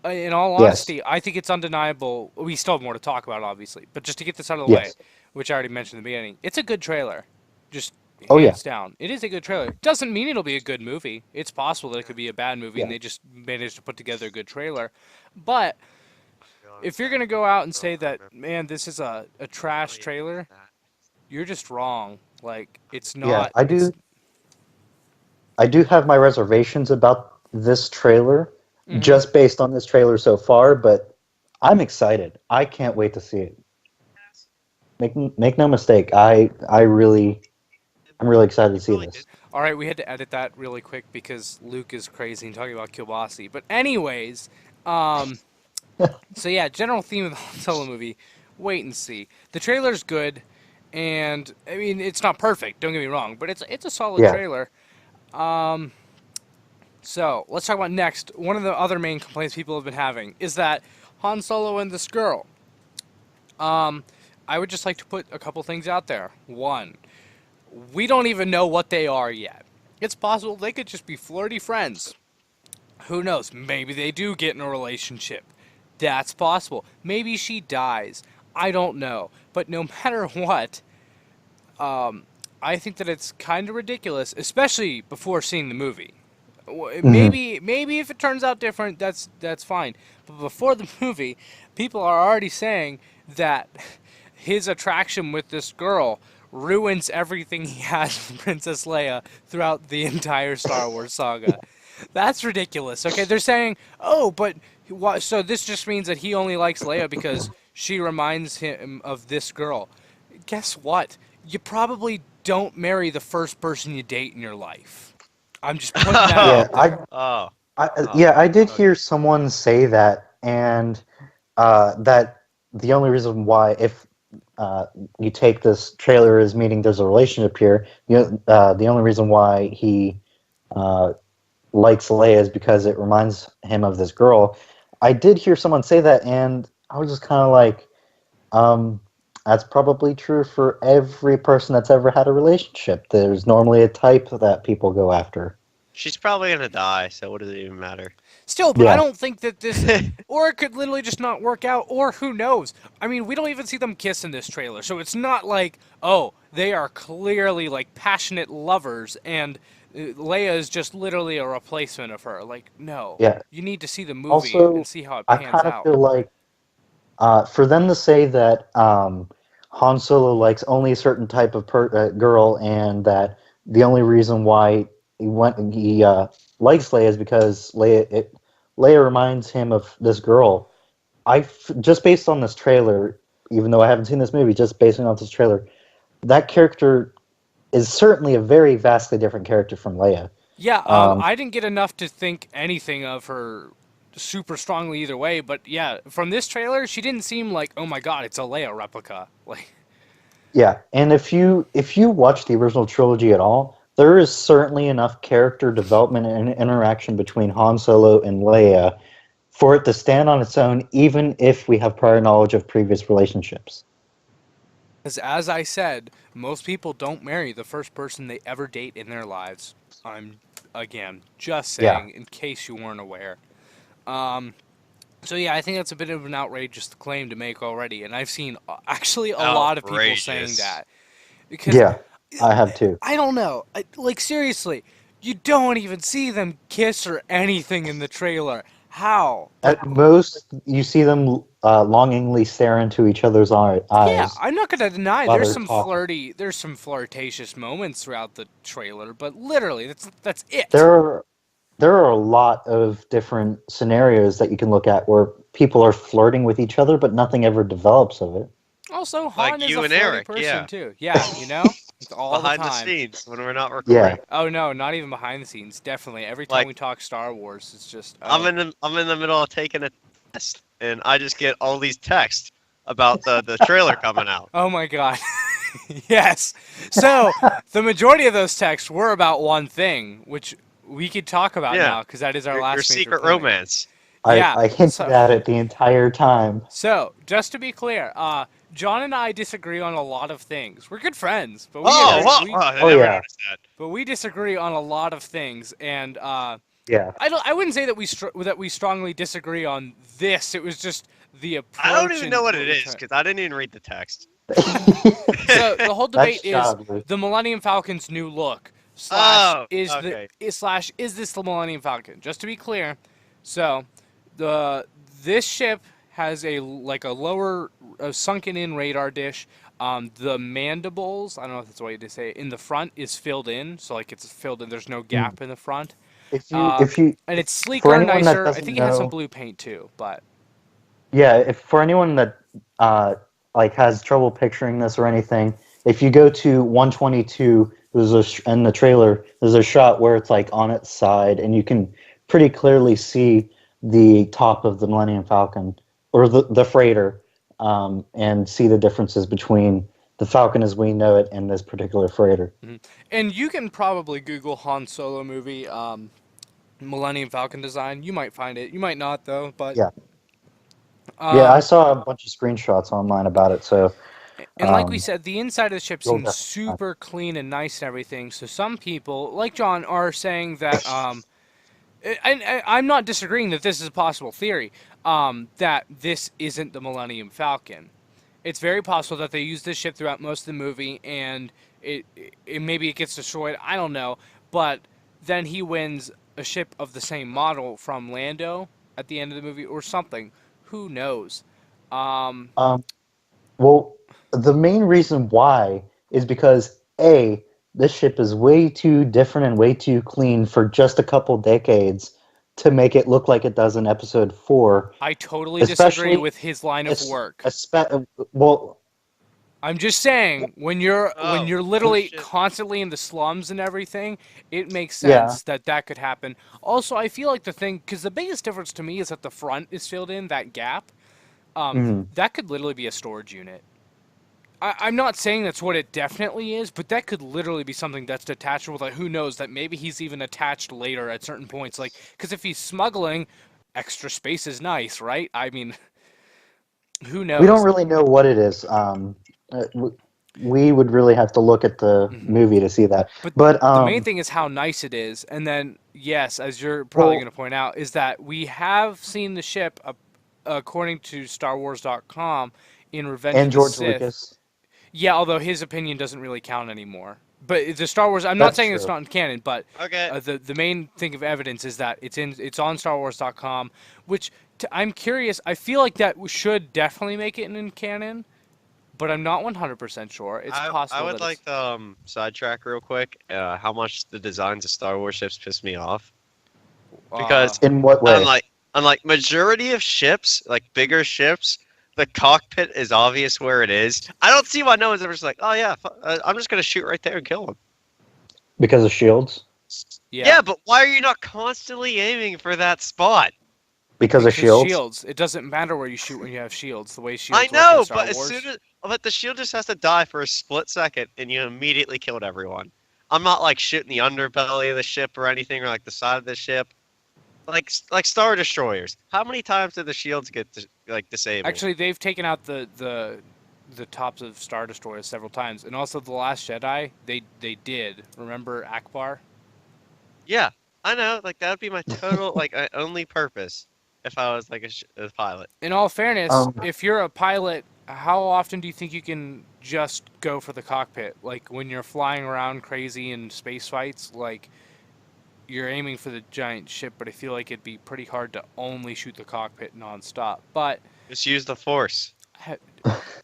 in all yes, honesty, I think it's undeniable. We still have more to talk about, obviously, but just to get this out of the way, yes. which I already mentioned in the beginning, it's a good trailer. Just Oh yeah, hands down, it is a good trailer. Doesn't mean it'll be a good movie. It's possible that it could be a bad movie, and yeah, they just managed to put together a good trailer. But if you're gonna go out and say that, man, this is a trash trailer, you're just wrong. Like, it's yeah. not. It's. I do have my reservations about this trailer, Hmm. just based on this trailer so far. But I'm excited. I can't wait to see it. Make no mistake. I'm really excited to see this. All right, we had to edit that really quick because Luke is crazy and talking about Kielbasi. But anyways, um, so yeah, general theme of the Han Solo movie. Wait and see. The trailer's good, and I mean it's not perfect. Don't get me wrong, but it's a solid Yeah. trailer. Um, so let's talk about next. One of the other main complaints people have been having is that Han Solo and this girl. Um, I would just like to put a couple things out there. One, we don't even know what they are yet. It's possible they could just be flirty friends. Who knows? Maybe they do get in a relationship. That's possible. Maybe she dies. I don't know. But no matter what, I think that it's kind of ridiculous, especially before seeing the movie. Hmm. Maybe if it turns out different, that's fine. But before the movie, people are already saying that his attraction with this girl ruins everything he has with Princess Leia throughout the entire Star Wars saga. That's ridiculous. Okay, they're saying, "Oh, but so this just means that he only likes Leia because she reminds him of this girl." Guess what? You probably don't marry the first person you date in your life. I'm just putting that Yeah. out there. Oh, Yeah. I did okay. hear someone say that, and that the only reason why, if you take this trailer as meaning there's a relationship here, the only reason why he uh, likes Leia is because it reminds him of this girl. I did hear someone say that, and I was just kind of like, um, that's probably true for every person that's ever had a relationship. There's normally a type that people go after. She's probably gonna die, so what does it even matter? Still, but I Yeah, don't think that this, or it could literally just not work out, or who knows? I mean, we don't even see them kiss in this trailer, so it's not like, oh, they are clearly like passionate lovers, and Leia is just literally a replacement of her. Like, no, Yeah. you need to see the movie Also, and see how it I pans kind of out. feel like for them to say that Han Solo likes only a certain type of girl, and that the only reason why he likes Leia is because Leia reminds him of this girl. Just based on this trailer, even though I haven't seen this movie, just based on this trailer, that character is certainly a very vastly different character from Leia. Yeah, Um, I didn't get enough to think anything of her super strongly either way, but yeah, from this trailer, she didn't seem like, oh my god, it's a Leia replica. Like, Yeah, and if you watch the original trilogy at all, there is certainly enough character development and interaction between Han Solo and Leia for it to stand on its own, even if we have prior knowledge of previous relationships. as I said, most people don't marry the first person they ever date in their lives. I'm, again, just Yeah, saying, in case you weren't aware. Um, So yeah, I think that's a bit of an outrageous claim to make already, and I've seen actually a lot of people saying Outrageous. that because yeah, I have too. I don't know, like seriously, you don't even see them kiss or anything in the trailer. How? Like, At most, you see them longingly stare into each other's yeah, eyes I'm not gonna deny while they're talking. there's some flirtatious moments throughout the trailer, but literally that's it. There are there are a lot of different scenarios that you can look at where people are flirting with each other, but nothing ever develops of it. Also, Like Han is a you and flirty Eric, person yeah. too. Yeah, it's all the Behind the time. scenes when we're not Yeah, recording. Oh no, not even behind the scenes. Definitely. Every time Like we talk Star Wars, it's just I'm in the middle of taking a test, and I just get all these texts about the trailer coming out. oh my god. yes. So the majority of those texts were about one thing, which we could talk about Yeah, now because that is our your last major secret point. romance. Yeah. I hinted So at it the entire time. so just to be clear, John and I disagree on a lot of things. We're good friends, but we Oh, agree. well, We I Oh never yeah, noticed that. but we disagree on a lot of things, and yeah. I wouldn't say that that we strongly disagree on this. It was just the I don't approach even and know what what it we is took. because I didn't even read the text. So the whole debate That's is childhood. the Millennium Falcon's new look Oh, okay. is this the Millennium Falcon? Just to be clear, so the this ship has a lower sunken in radar dish. The mandibles, I don't know if that's the way to say it, in the front is filled in, so like it's filled in. There's no Mm. gap in the front, If you uh, if you and if, it's for sleeker, anyone that nicer. I doesn't think it has some know, blue paint too, but yeah, if for anyone that like has trouble picturing this or anything, if you go to 122, there's in the trailer, there's a shot where it's like on its side, and you can pretty clearly see the top of the Millennium Falcon or the freighter, and see the differences between the Falcon as we know it and this particular freighter. mhm. And you can probably Google Han Solo movie. Millennium Falcon design. You might find it. You might not though. But Yeah, yeah, I um, saw a bunch of screenshots online about it, so and like we um, said, the inside of the ship you'll seems definitely find super clean and nice and everything. So some people, like John, are saying that I'm not disagreeing that this is a possible theory. That this isn't the Millennium Falcon. It's very possible that they use this ship throughout most of the movie, and it maybe it gets destroyed. I don't know, but then he wins a ship of the same model from Lando at the end of the movie, or something. Who knows? Um, it. Well, the main reason why is because A, this ship is way too different and way too clean for just a couple decades to make it look like it does in episode 4. I totally disagree Especially, with his line of work. well, I'm just saying when Oh, you're oh literally shit. constantly in the slums and everything, it makes yeah, sense that that could happen. Also, I feel like the thing because the biggest difference to me is that the front is filled in that gap. mhm. That could literally be a storage unit. I'm not saying that's what it definitely is, but that could literally be something that's detachable. That who knows that maybe he's even attached later at certain points. Like because if he's smuggling, extra space is nice, right? I mean, who We don't knows? really know what it is. We would really have to look at the Hmm. movie to see that. But But the main thing is how nice it is. And then, yes, as you're probably going well, to point out, is that we have seen the ship, according to StarWars.com, in Revenge and of the George Sith. Lucas. Yeah, although his opinion doesn't really count anymore. But the Star Wars, I'm not That's saying it's true. not in canon, but Okay. the main thing of evidence is that it's on StarWars.com, which I'm curious. I feel like that should definitely make it in canon, but I'm not 100% sure. It's I possible would that it's like to sidetrack real quick. How much the designs of Star Wars ships piss me off uh, because In what way? unlike majority of ships, like bigger ships, the cockpit is obvious where it is. I don't see why no one's ever just like, oh yeah, I'm just gonna shoot right there and kill him. Because of shields? yeah, Yeah, but why are you not constantly aiming for that spot? Because of because shields? shields. It doesn't matter where you shoot when you have shields. The way I shields work in know, Star but as soon Wars. as but the shield just has to die for a split second, and you immediately killed everyone. I'm not like shooting the underbelly of the ship or anything, or like the side of the ship. Like Star Destroyers. How many times did the shields get disabled? Actually, they've taken out the tops of Star Destroyers several times, and also the Last Jedi. They did. Remember Akbar? Yeah, I know. Like that would be my total only purpose if I was like a pilot. In all fairness, Um, if you're a pilot, how often do you think you can just go for the cockpit? Like when you're flying around crazy in space fights, like you're aiming for the giant ship, but I feel like it'd be pretty hard to only shoot the cockpit nonstop. But Just use the Force.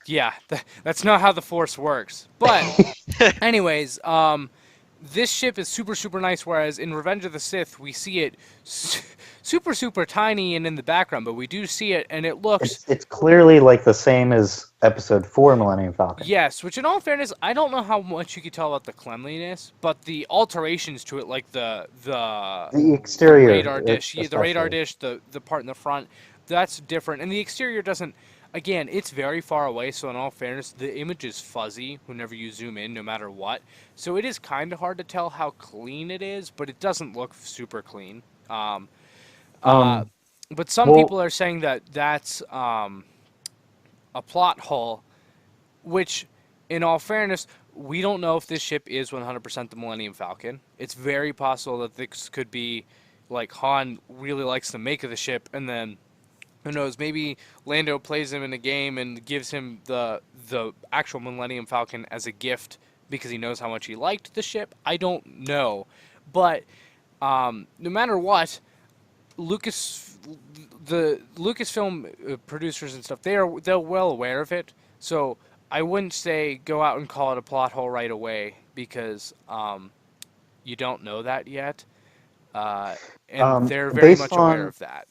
yeah, that's not how the Force works. But anyways, this ship is super super nice. Whereas in Revenge of the Sith, we see it super super tiny and in the background, but we do see it, and it looks it's clearly like the same as Episode 4 Millennium Falcon. yes. Which, in all fairness, I don't know how much you could tell about the cleanliness, but the alterations to it, like The exterior, radar dish, yeah, the radar especially. dish, the part in the front, that's different, and the exterior doesn't. Again, it's very far away, so in all fairness, the image is fuzzy whenever you zoom in, no matter what. So it is kind of hard to tell how clean it is, but it doesn't look super clean. Uh, Um, but some people well, are saying that that's a plot hole, which, in all fairness, we don't know if this ship is 100% the Millennium Falcon. It's very possible that this could be like Han really likes the make of the ship, and then who knows? Maybe Lando plays him in a game and gives him the actual Millennium Falcon as a gift because he knows how much he liked the ship. I don't know, but no matter what, Lucas, the Lucasfilm producers and stuff, they're well aware of it. So I wouldn't say go out and call it a plot hole right away because you don't know that yet, uh, and they're very based much aware on of that.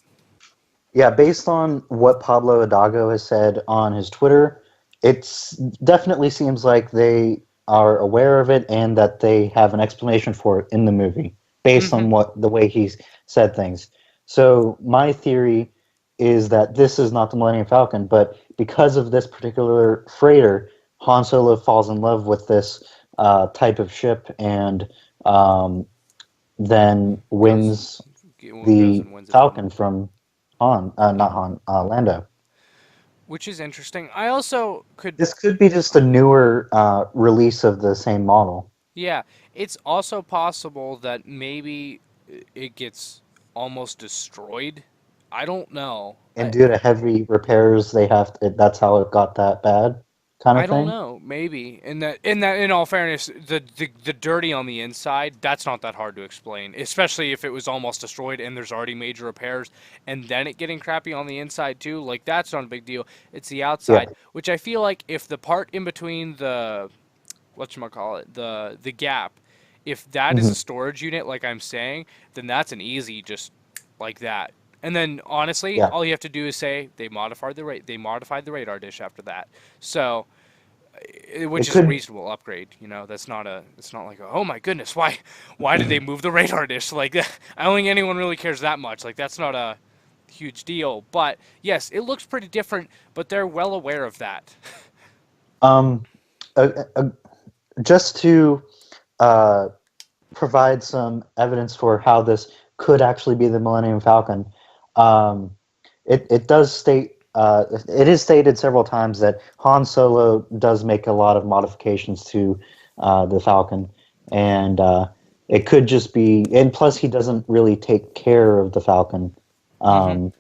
Yeah, based on what Pablo Hidalgo has said on his Twitter, it's definitely seems like they are aware of it and that they have an explanation for it in the movie, based Hmm. on what the way he's said things. So my theory is that this is not the Millennium Falcon, but because of this particular freighter, Han Solo falls in love with this type of ship and um, then Goes wins goes the and wins it from him. Falcon from not Han, Lando. Which is interesting. I also could, This could be just a newer release of the same model, yeah, it's also possible that maybe it gets almost destroyed. I don't know. and due to heavy repairs, they have to, that's how it got that bad, kind I of don't thing. know. Maybe in all fairness, the dirty on the inside, that's not that hard to explain. Especially if it was almost destroyed and there's already major repairs, and then it getting crappy on the inside too. Like that's not a big deal. It's the Yeah. outside, which I feel like if the part in between the whatchamacallit, the gap, if that is Hmm. a storage unit, like I'm saying, then that's an easy just like that. And then honestly, Yeah. all you have to do is say they modified the radar dish after that. So which It is a could. reasonable upgrade. You know, it's not like oh my goodness, why did they move the radar dish like that? I don't think anyone really cares that much. Like that's not a huge deal. But yes, it looks pretty different, but they're well aware of that. Um, just to uh, provide some evidence for how this could actually be the Millennium Falcon, um, it does state. It is stated several times that Han Solo does make a lot of modifications to the Falcon, and it could just be. And plus, he doesn't really take care of the Falcon. Hmm. Um,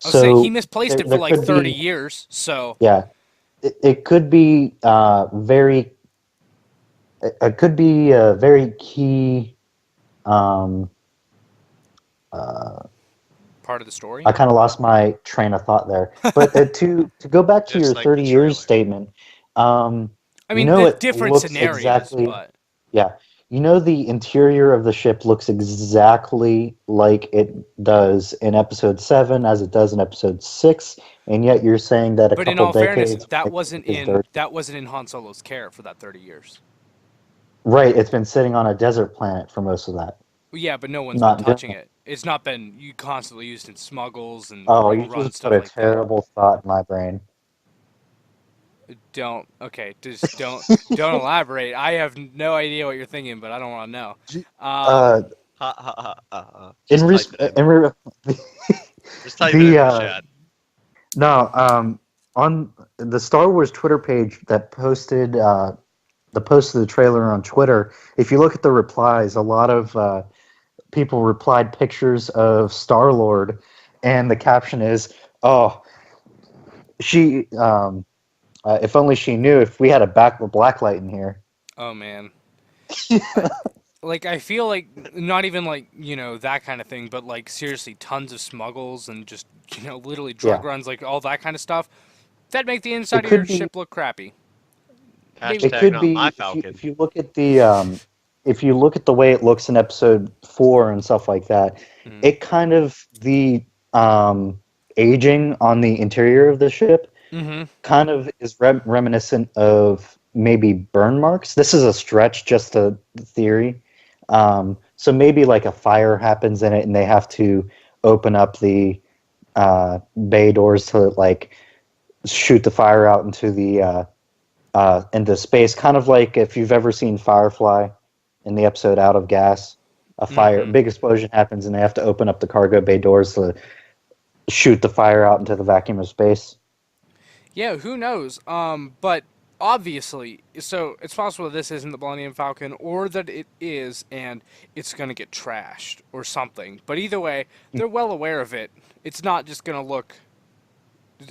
I was saying he so misplaced it for there like could 30 be, years. So yeah, it could be very it could be a very key. Um, Part of the story. I kind of lost my train of thought there. But to go back to Just your like the 30 years trailer. statement, I you mean, know the it different looks scenarios, exactly. but Yeah, you know the interior of the ship looks exactly like it does in episode 7 as it does in episode 6, and yet you're saying that a but in couple all fairness, decades makes it look as dirty. that wasn't in Han Solo's care for that 30 years. Right, it's been sitting on a desert planet for most of that. Well, yeah, but no one's been Not doing touching it. it. It's not been you constantly used in smuggles and Oh, ring you run just put stuff a like that. terrible thought in my brain. Don't okay, just don't elaborate. I have no idea what you're thinking, but I don't want to know. Uh, Ha ha ha ha. Ha. in, Just type res- it in. in re- Just type it the in the chat. no on the Star Wars Twitter page that posted the post of the trailer on Twitter. If you look at the replies, a lot of people replied pictures of Star Lord, and the caption is, "Oh, she. If only she knew if we had a black light in here." Oh man. I, like I feel like not even like that kind of thing, but like seriously, tons of smuggles and just literally drug Yeah, runs, like all that kind of stuff. That make the it inside of your could be. ship look crappy. Maybe. It Hashtag could not my be Falcon. if you look at the if you look at the way it looks in episode 4 and stuff like that, Mm, it kind of the aging on the interior of the ship mm-hmm. kind of is reminiscent of maybe burn marks. This is a stretch, just a theory. So maybe like a fire happens in it, and they have to open up the bay doors to like shoot the fire out into space, kind of like if you've ever seen Firefly in the episode Out of Gas. A fire, Mm-hmm. big explosion happens, and they have to open up the cargo bay doors to shoot the fire out into the vacuum of space. Yeah, who knows? But obviously, so it's possible that this isn't the Millennium Falcon, or that it is, and it's gonna get trashed or something. But either way, they're well aware of it. It's not just gonna look.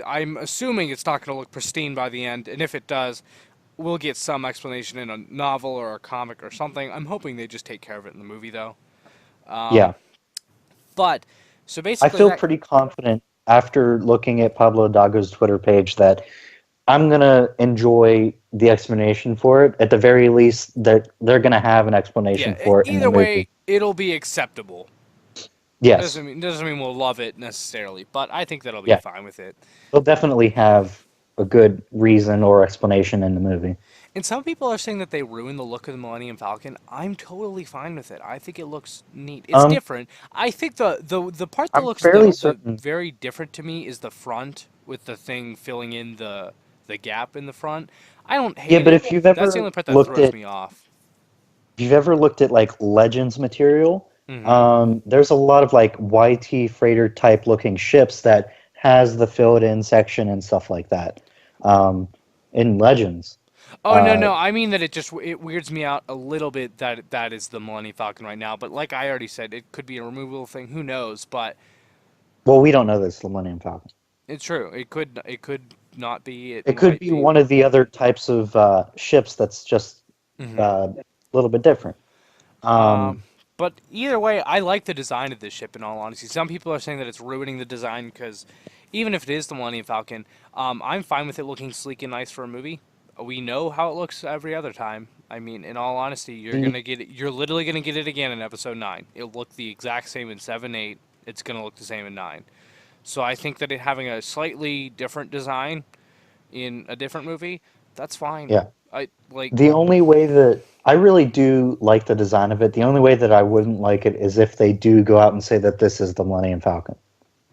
I'm assuming it's not gonna look pristine by the end, and if it does, we'll get some explanation in a novel or a comic or something. I'm hoping they just take care of it in the movie, though. Yeah, But so I basically, feel that pretty confident after looking at Pablo Dago's Twitter page that I'm gonna enjoy the explanation for it. At the very least, that they're gonna have an explanation yeah. for it in the Either way, movie. it'll be acceptable. Yes, Doesn't mean we'll love it necessarily, but I think that'll be yeah, fine with it. they'll definitely have a good reason or explanation in the movie. And some people are saying that they ruined the look of the Millennium Falcon. I'm totally fine with it. I think it looks neat. It's Um, different. I think the part that I'm looks fairly the certain. very different to me is the front with the thing filling in the gap in the front. I don't Yeah, hate but it. That's the only part that throws me off. if you've ever looked at like Legends material, Hmm. there's a lot of like YT freighter type looking ships that has the filled in section and stuff like that. Um, in Legends, Oh no uh, no, I mean that it weirds me out a little bit that that is the Millennium Falcon right now. But like I already said, it could be a removable thing. Who knows? But well, we don't know this the Millennium Falcon. it's true. It could not be. It It could might be be. one of the other types of ships that's just Hmm. a little bit different. Um, Um, but either way, I like the design of this ship. In all honesty, some people are saying that it's ruining the design because even if it is the Millennium Falcon, I'm fine with it looking sleek and nice for a movie. We know how it looks every other time. I mean, in all honesty, you're the gonna get it. You're literally gonna get it again in Episode 9. It'll look the exact same in 7, 8. It's gonna look the same in 9. So I think that it having a slightly different design in a different movie, that's fine. yeah, I like. the only way that I really do like the design of it, the only way that I wouldn't like it is if they do go out and say that this is the Millennium Falcon.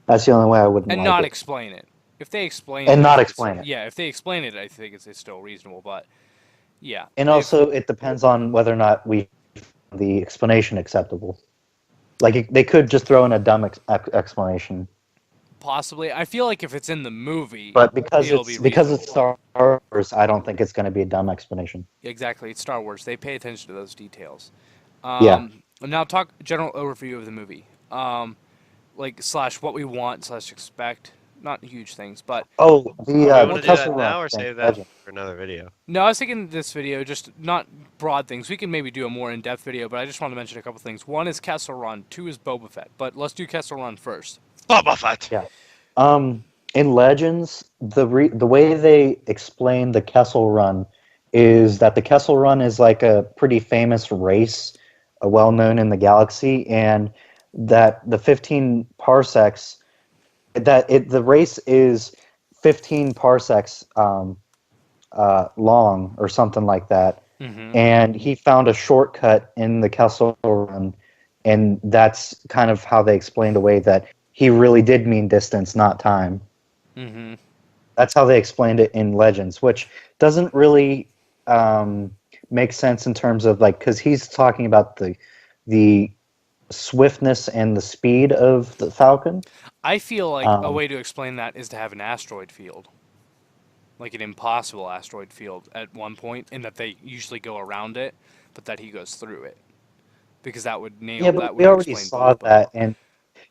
That's the only way I wouldn't And like not it. explain it. If they explain it, And I not think it's explain it. yeah. If they explain it, I think it's still reasonable. But yeah, And if also, it depends on whether or not we find the explanation acceptable. Like, they could just throw in a dumb explanation. possibly, I feel like if it's in the movie, But it'll be because it's reasonable. Star Wars, I don't think it's going to be a dumb explanation. Exactly, it's Star Wars. They pay attention to those details. Yeah. Now talk general overview of the movie. Like slash what we want slash expect. not huge things, but Oh, Do you want the to do Kessel that Run now or thing, save that Legend. for another video? no, I was thinking this video, just not broad things. We can maybe do a more in-depth video, but I just want to mention a couple things. One is Kessel Run, two is Boba Fett, but let's do Kessel Run first. Boba Fett! Yeah. In Legends, the way they explain the Kessel Run is that the Kessel Run is like a pretty famous race, well known in the galaxy, and that the 15 parsecs the race is 15 parsecs long or something like that. Mm-hmm. And he found a shortcut in the Kessel Run, and that's kind of how they explained away that he really did mean distance, not time. Mm-hmm. That's how they explained it in Legends, which doesn't really make sense in terms of like because he's talking about the swiftness and the speed of the Falcon. I feel like a Um, way to explain that is to have an asteroid field, like an impossible asteroid field at one point, in that they usually go around it, but that he goes through it, because yeah, that but we would already explain saw Boba. that, and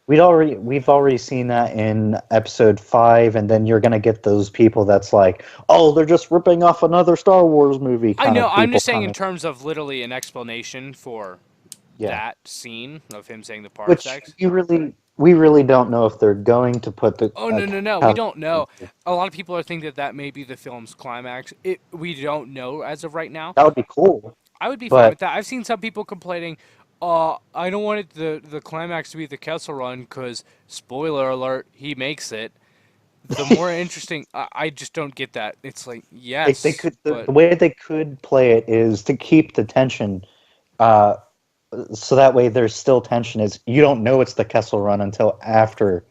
we've already seen that in episode 5, and then you're gonna get those people that's like, oh, they're just ripping off another Star Wars movie I kind know. of I'm people just saying in coming. terms of literally an explanation for Yeah, that scene of him saying the which parsecs. we really don't know if they're going to put the Oh no no no! We Cal- don't know. A lot of people are thinking that that may be the film's climax. We don't know as of right now. that would be cool, I would be fine but with that. I've seen some people complaining. I don't want the climax to be the Kessel Run because spoiler alert, he makes it. The more interesting, I just don't get that. It's like they yes, could but the way they could play it is to keep the tension. Uh, so that way there's still tension. Is you don't know it's the Kessel Run until after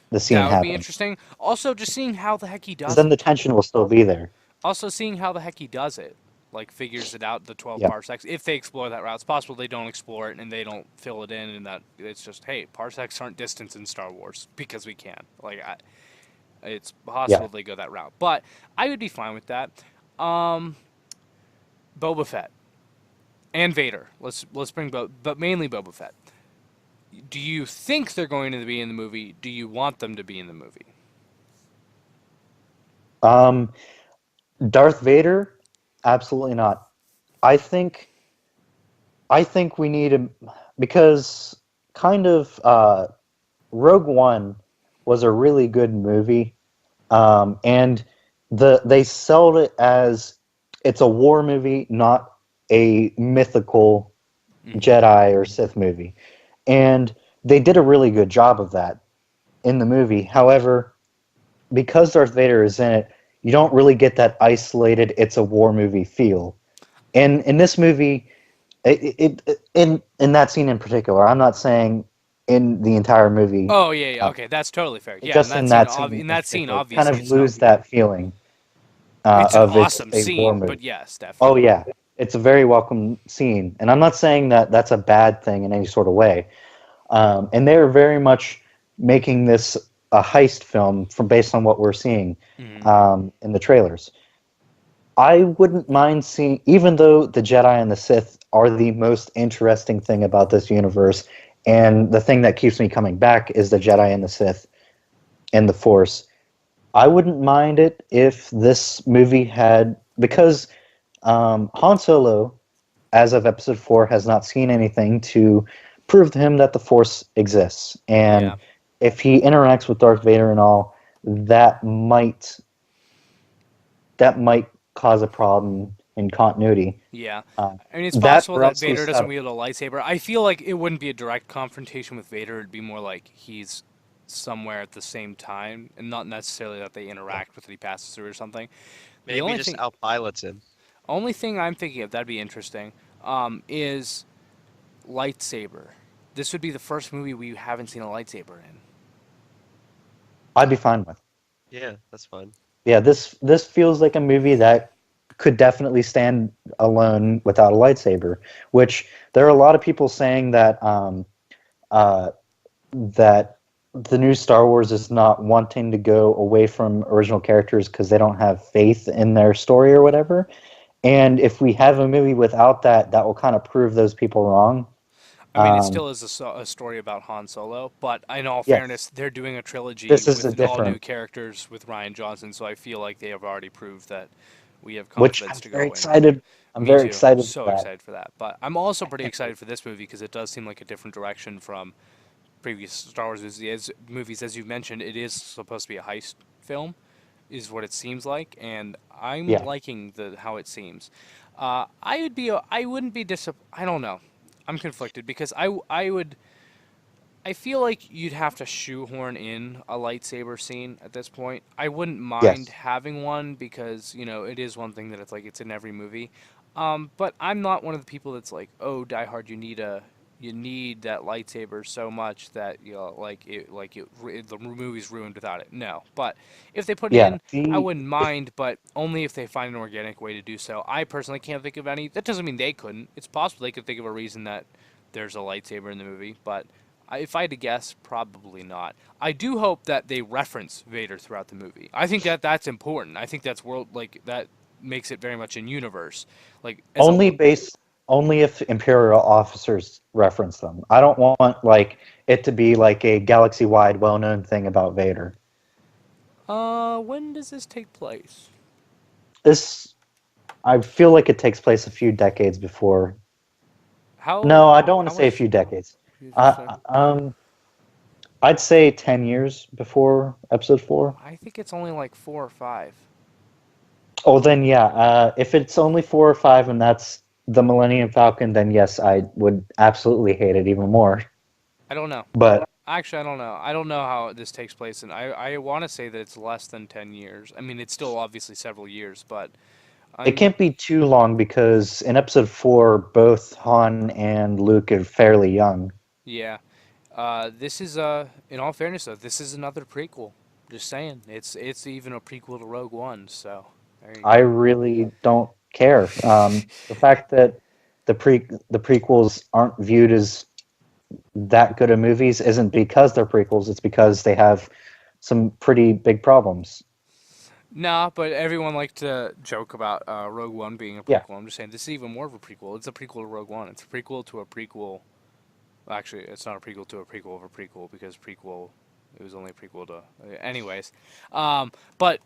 the scene that would be happens, interesting. Also, just seeing how the heck he because does then it. the tension will still be there. Also, seeing how the heck he does it. Like figures it out the 12 Yeah. parsecs if they explore that route. It's possible they don't explore it and they don't fill it in and that it's just hey parsecs aren't distance in Star Wars because we can it's Yeah. possible they go that route but I would be fine with that. um Boba Fett and Vader, let's bring but mainly Boba Fett. Do you think they're going to be in the movie? Do you want them to be in the movie? Um, Darth Vader, absolutely not. I think we need him because kind of Rogue One was a really good movie, and they sold it as it's a war movie, not a mythical Jedi or Sith movie, and they did a really good job of that in the movie. However, because Darth Vader is in it, you don't really get that isolated it's a war movie feel. And in this movie, in that scene in particular, I'm not saying in the entire movie, Oh yeah, uh, okay, that's totally fair. Yeah, just in that scene in in that scene particular, kind obviously of it's not. lose that feeling It's an of it's awesome a war scene, movie. but yes, Oh definitely. yeah, it's a very welcome scene, and I'm not saying that that's a bad thing in any sort of way. And they're very much making this a heist film from based on what we're seeing Mhm. in the trailers. I wouldn't mind seeing, even though the Jedi and the Sith are the most interesting thing about this universe, and the thing that keeps me coming back is the Jedi and the Sith and the Force. I wouldn't mind it if this movie had, because Han Solo, as of Episode 4, has not seen anything to prove to him that the Force exists, and Yeah. if he interacts with Darth Vader and all, that might cause a problem in continuity. Yeah. Uh, I mean, it's that possible or that else they Vader set doesn't up. wield a lightsaber. I feel like it wouldn't be a direct confrontation with Vader. It'd be more like he's somewhere at the same time, and not necessarily that they interact with it. He passes through or something. The Maybe just outpilots him. only thing I'm thinking of that'd be interesting, is lightsaber. This would be the first movie we haven't seen a lightsaber in. I'd be fine with. Yeah, that's fine. Yeah, this feels like a movie that could definitely stand alone without a lightsaber. Which there are a lot of people saying that that the new Star Wars is not wanting to go away from original characters because they don't have faith in their story or whatever. And if we have a movie without that, that will kind of prove those people wrong. I mean, it Um, still is a story about Han Solo, but in all fairness, yes, they're doing a trilogy this is a with all new different, characters with Ryan Johnson, so I feel like they have already proved that we have which confidence I'm to very go in. excited. I'm Me very too. excited for So that. excited for that. But I'm also I pretty can't wait. excited for this movie because it does seem like a different direction from previous Star Wars movies. As you mentioned, it is supposed to be a heist film, is what it seems like, and I'm Yeah, liking the how it seems. I wouldn't be I don't know. I'm conflicted because I would. I feel like you'd have to shoehorn in a lightsaber scene at this point. I wouldn't mind yes, having one because, it is one thing that it's like it's in every movie. But I'm not one of the people that's like, "Oh, Die Hard, you need that lightsaber so much that the movie's ruined without it." No. But if they put it yeah. in, I The wouldn't mind, but only if they find an organic way to do so. I personally can't think of any. That doesn't mean they couldn't. It's possible they could think of a reason that there's a lightsaber in the movie, but if I had to guess, probably not. I do hope that they reference Vader throughout the movie. I think that that's important. I think that's that makes it very much in universe. Like as a only base only if Imperial officers reference them. I don't want like it to be like a galaxy-wide, well-known thing about Vader. when does this take place? This I feel like it takes place a few decades before. How No, I don't want how to say a much few decades. did you say? Uh, um, I'd say 10 years before Episode 4. I think it's only like 4 or 5. Oh, then yeah. If it's only 4 or 5 and that's the Millennium Falcon, then yes, I would absolutely hate it even more. I don't know. But Actually, I don't know. I don't know how this takes place, and I want to say that it's less than 10 years. I mean, it's still obviously several years, but it I'm can't be too long because in Episode 4, both Han and Luke are fairly young. yeah. This is in all fairness though, this is another prequel. Just saying, it's even a prequel to Rogue One. So there you I go. really don't care. The fact that the prequels aren't viewed as that good of movies isn't because they're prequels. It's because they have some pretty big problems. Nah, but everyone liked to joke about Rogue One being a Yeah, prequel. I'm just saying this is even more of a prequel. It's a prequel to Rogue One. It's a prequel to a prequel. Actually, it's not a prequel to a prequel of a prequel because prequel. It was only a prequel to. Anyways, but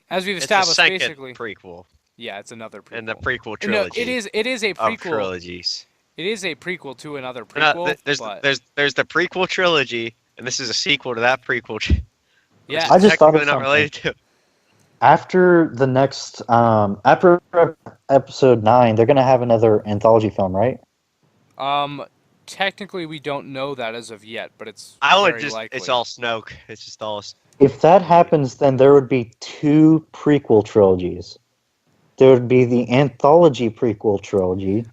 as we've It's a established, second basically, prequel yeah, it's another in the prequel. prequel No, it trilogy is a of prequel. trilogies. It is a prequel to another No, prequel, but there's the prequel trilogy, and this is a sequel to that prequel, which is I just yes. thought technically of not something. related to. After the next, after Episode 9, they're gonna have another anthology film, right? Um, technically, we don't know that as of yet, but it's I would very just, it's likely. all Snoke. It's just all. If that happens, then there would be two prequel trilogies. There would be the anthology prequel trilogy,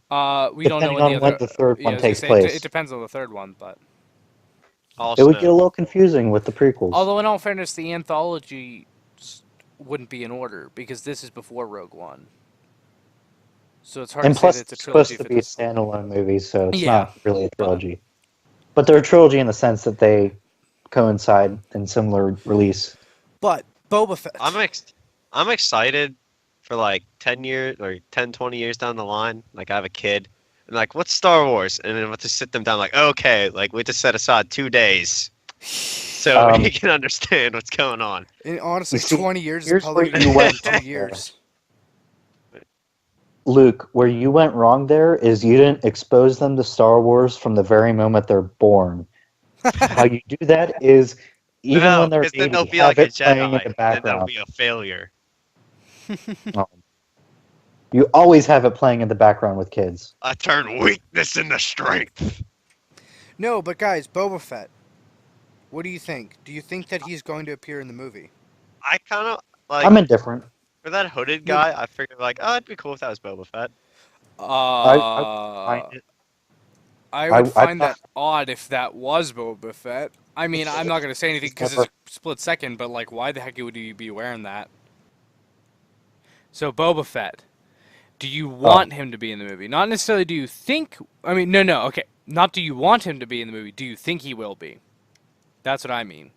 We don't know depending when the on when other. the third Yeah, I one was gonna takes say it place. depends on the third one, but All It would get Snoke. a little confusing with the prequels. although in all fairness, the anthology wouldn't be in order because this is before Rogue One, so it's hard to And say that plus, it's a it's trilogy supposed to if be it's. standalone movies, so it's Yeah, not really a but trilogy. But they're a trilogy in the sense that they coincide in similar release. Boba I'm Fett. ex- I'm excited for like 10 years or 10, 20 years down the line. Like I have a kid and like, what's Star Wars? And then I have to sit them down like, okay, like we have to set aside 2 days so he Um, can understand what's going on. And you honestly, see, 20 years is here's where probably going to you be more went than wrong 2 there. years. Luke, where you went wrong there is you didn't expose them to Star Wars from the very moment they're born. How you do that is, even No, when they're a because then they'll baby, be have like a it playing in Jedi the and then they'll background. be a failure. You always have it playing in the background with kids. I turn weakness into strength. No, but guys, Boba Fett. What do you think? Do you think that he's going to appear in the movie? I kind of like I'm indifferent. for that hooded No, guy. I figured like, oh, it'd be cool if that was Boba Fett. I wouldn't mind it. I would I find thought that odd if that was Boba Fett. I mean, I'm not going to say anything he's because it's never. a split second, but like, why the heck would you be wearing that? So, Boba Fett, do you Oh, want him to be in the movie? Not necessarily do you think. I mean, no, okay. Not do you want him to be in the movie. Do you think he will be? That's what I mean.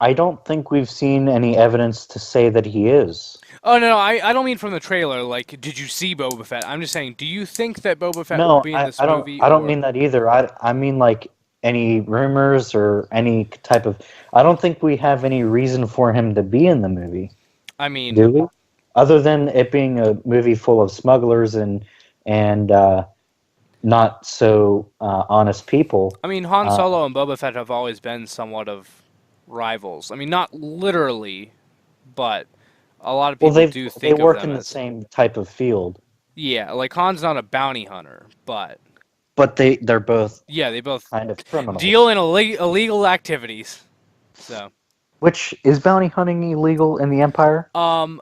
I don't think we've seen any evidence to say that he is. Oh no, I don't mean from the trailer. Like, did you see Boba Fett? I'm just saying, do you think that Boba Fett will No, be in this I don't. movie, I don't or mean that either. I mean like any rumors or any type of. I don't think we have any reason for him to be in the movie, I mean, do we? Other than it being a movie full of smugglers and not so honest people. Han Uh, Solo and Boba Fett have always been somewhat of rivals. I mean, not literally, but a lot of well, people they do they think of work them in the as. same type of field, Yeah, like Han's not a bounty hunter, but but they're both yeah, they both kind of deal criminals. in illegal activities. So, Which is bounty hunting illegal in the Empire? um,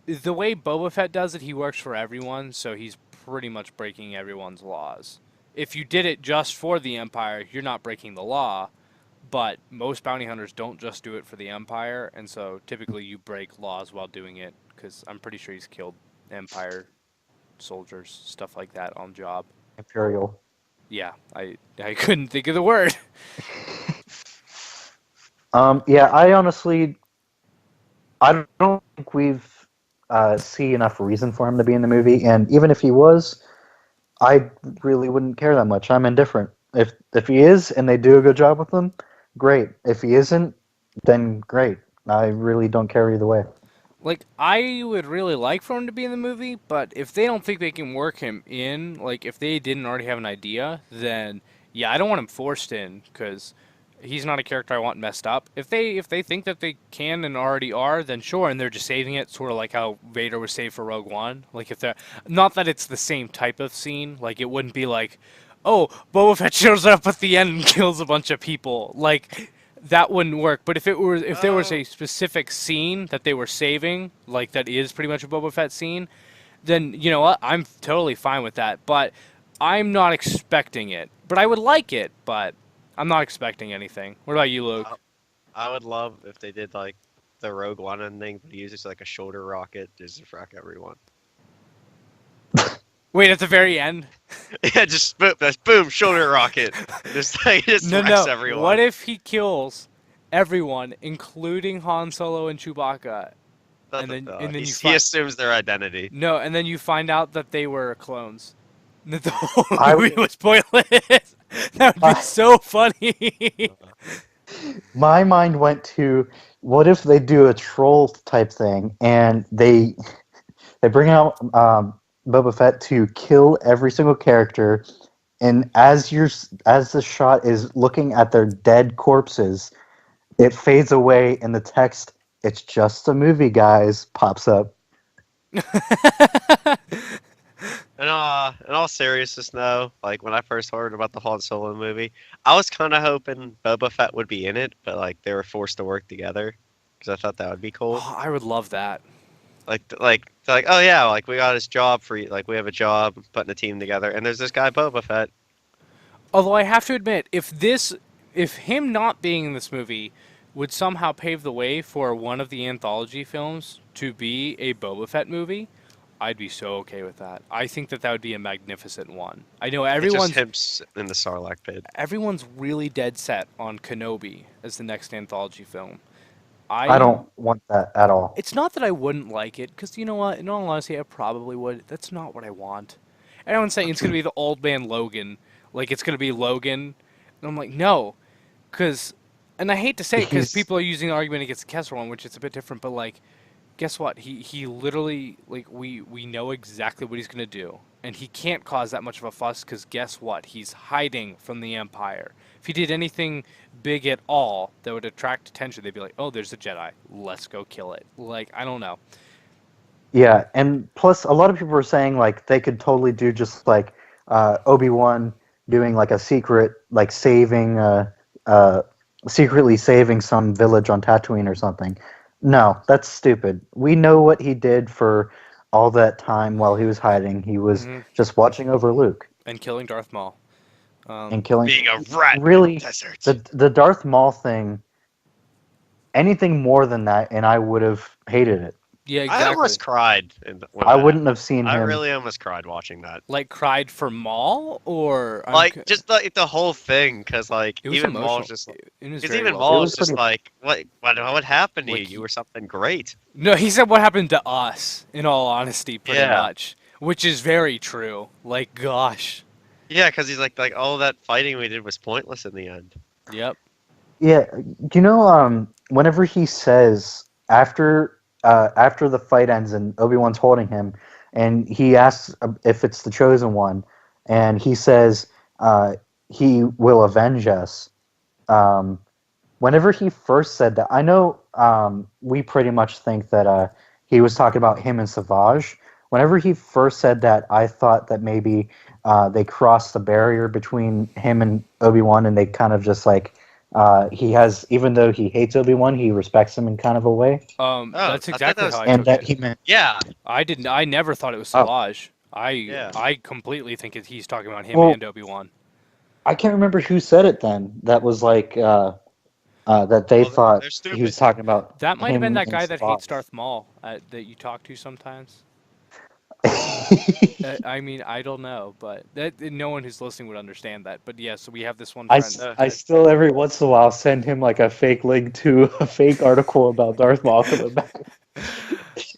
the way Boba Fett does it, he works for everyone, so he's pretty much breaking everyone's laws. If you did it just for the Empire, you're not breaking the law, but most bounty hunters don't just do it for the Empire, and so typically you break laws while doing it, because I'm pretty sure he's killed Empire soldiers, stuff like that on job. Imperial. Yeah, I couldn't think of the word. Yeah, I don't think we've see enough reason for him to be in the movie, and even if he was, I really wouldn't care that much. I'm indifferent. If he is and they do a good job with him, great. If he isn't, then great. I really don't care either way. Like, I would really like for him to be in the movie, but if they don't think they can work him in, like, if they didn't already have an idea, then yeah, I don't want him forced in, because he's not a character I want messed up. If they think that they can and already are, then sure, and they're just saving it, sort of like how Vader was saved for Rogue One. Like, if they're not that it's the same type of scene, like it wouldn't be like, oh, Boba Fett shows up at the end and kills a bunch of people. Like, that wouldn't work. But if there was Oh, a specific scene that they were saving, like that is pretty much a Boba Fett scene, then you know what? I'm totally fine with that. But I'm not expecting it. But I would like it, but I'm not expecting anything. What about you, I, Luke? I would love if they did like the Rogue One ending, but use it as like a shoulder rocket just to frack everyone. Wait, at the very end? Yeah, just boom, that's boom, shoulder rocket. Just like just No, wrecks no. What everyone. if he kills everyone, including Han Solo and Chewbacca, and then you He find assumes their identity. no, and then you find out that they were clones. That the whole I movie would. was pointless. That would be so funny. My mind went to what if they do a troll type thing and they bring out Boba Fett to kill every single character, and as the shot is looking at their dead corpses, it fades away, and the text "It's just a movie, guys" pops up. In all seriousness, though, like when I first heard about the Han Solo movie, I was kind of hoping Boba Fett would be in it, but like they were forced to work together because I thought that would be cool. Oh, I would love that. They're like, oh yeah, like we got his job for you, like we have a job putting a team together, and there's this guy Boba Fett. Although I have to admit, if him not being in this movie would somehow pave the way for one of the anthology films to be a Boba Fett movie, I'd be so okay with that. I think that that would be a magnificent one. I know It's just everyone's him in the Sarlacc pit. everyone's really dead set on Kenobi as the next anthology film. I I don't want that at all. It's not that I wouldn't like it, because you know what? In all honesty, I probably would. That's not what I want. Everyone's saying it's gonna be the old man Logan, like it's gonna be Logan, and I'm like, no, because, and I hate to say it because He's people are using the argument against the Kessel one, which it's a bit different, but like, guess what? He literally like we know exactly what he's gonna do, and he can't cause that much of a fuss because guess what? He's hiding from the Empire. If he did anything big at all that would attract attention, they'd be like, "Oh, there's a Jedi. Let's go kill it." Like, I don't know. Yeah, and plus a lot of people are saying like they could totally do just like Obi-Wan doing like a secret, like uh, secretly saving some village on Tatooine or something. No, that's stupid. We know what he did for all that time while he was hiding. He was Hmm. just watching over Luke And killing Darth Maul. and killing. Being a rat in the Really, desert. the Darth Maul thing. Anything more than that, and I would have hated it. Yeah, I exactly. almost cried. I wouldn't have seen I him. really almost cried watching that. Like cried for Maul, or Like just the whole thing, because like it was even emotional. Maul's just It was because very even well. It Maul's was just pretty. like what happened to Like you? he- You were something great. No, he said what happened to us. In all honesty, pretty Yeah. much, which is very true. Like, gosh. Yeah, because he's like all that fighting we did was pointless in the end. Yep. Yeah, whenever he says after the fight ends and Obi-Wan's holding him, and he asks if it's the chosen one, and he says he will avenge us. Um, Whenever he first said that, I know we pretty much think that he was talking about him and Savage. Whenever he first said that, I thought that maybe they crossed the barrier between him and Obi-Wan, and they kind of just like he has, even though he hates Obi-Wan, he respects him in kind of a way, That's I thought that exactly was how I and took that it. he meant. yeah, I didn't. I never thought it was Oh, Savage. yeah. I completely think he's talking about him well, and Obi-Wan. I can't remember who said it then. That was like that they Well, thought they're he was stupid. talking about That might have been him that and guy that hates Savage. Darth Maul that you talk to sometimes. I mean, I don't know, but no one who's listening would understand that. But yeah, so we have this one friend. I still every once in a while send him like a fake link to a fake article about Darth Maul coming back.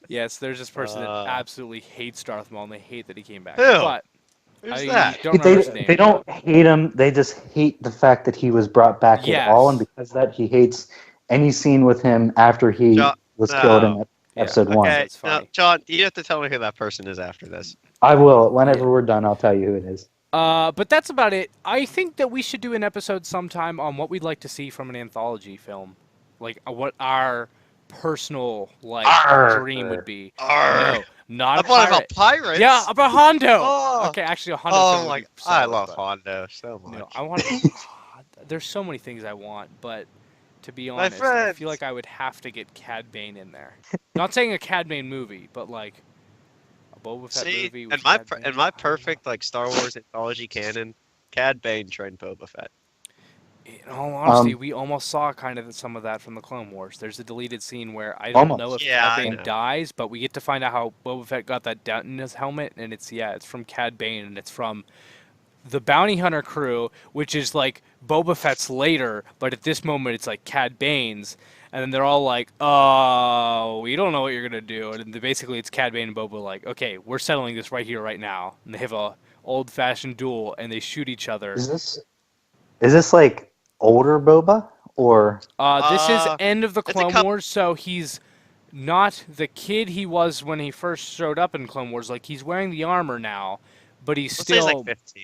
Yes, there's this person that Uh, absolutely hates Darth Maul and they hate that he came back. Who? But Who's I that? don't remember his They name. don't hate him. They just hate the fact that he was brought back at all, and Yes. because of that, he hates any scene with him after he John? was killed in No. Yeah, episode okay. one. Okay, That's no, funny. John, you have to tell me who that person is after this. I will. Whenever Yeah. we're done, I'll tell you who it is. But that's about it. I think that we should do an episode sometime on what we'd like to see from an anthology film, like what our personal like Arr. dream would be. Arr. No, not I a thought pirate. about pirates. Yeah, about Hondo. Oh. Okay, actually, a Hondo Oh film would my! be I solid, love but, Hondo so much. you know, I want. There's so many things I want, but to be My honest, I feel friends. like I would have to get Cad Bane in there. Not saying a Cad Bane movie, but like a Boba Fett See, movie in with my Cad Bane. in my perfect like Star Wars anthology canon, Cad Bane trained Boba Fett. In all honesty, Um, we almost saw kind of some of that from the Clone Wars. There's a deleted scene where I don't know if Yeah, Cad I Bane know. dies, but we get to find out how Boba Fett got that dent in his helmet, and it's from Cad Bane, and it's from the bounty hunter crew, which is like Boba Fett's later, but at this moment it's like Cad Bane's, and then they're all like, "Oh, we don't know what you're gonna do," and then basically it's Cad Bane and Boba like, "Okay, we're settling this right here, right now," and they have a old-fashioned duel, and they shoot each other. Is this like older Boba or? This is Uh, end of the it's a Clone coup- Wars, so he's not the kid he was when he first showed up in Clone Wars. Like he's wearing the armor now, but he's Let's say he's still. like 15,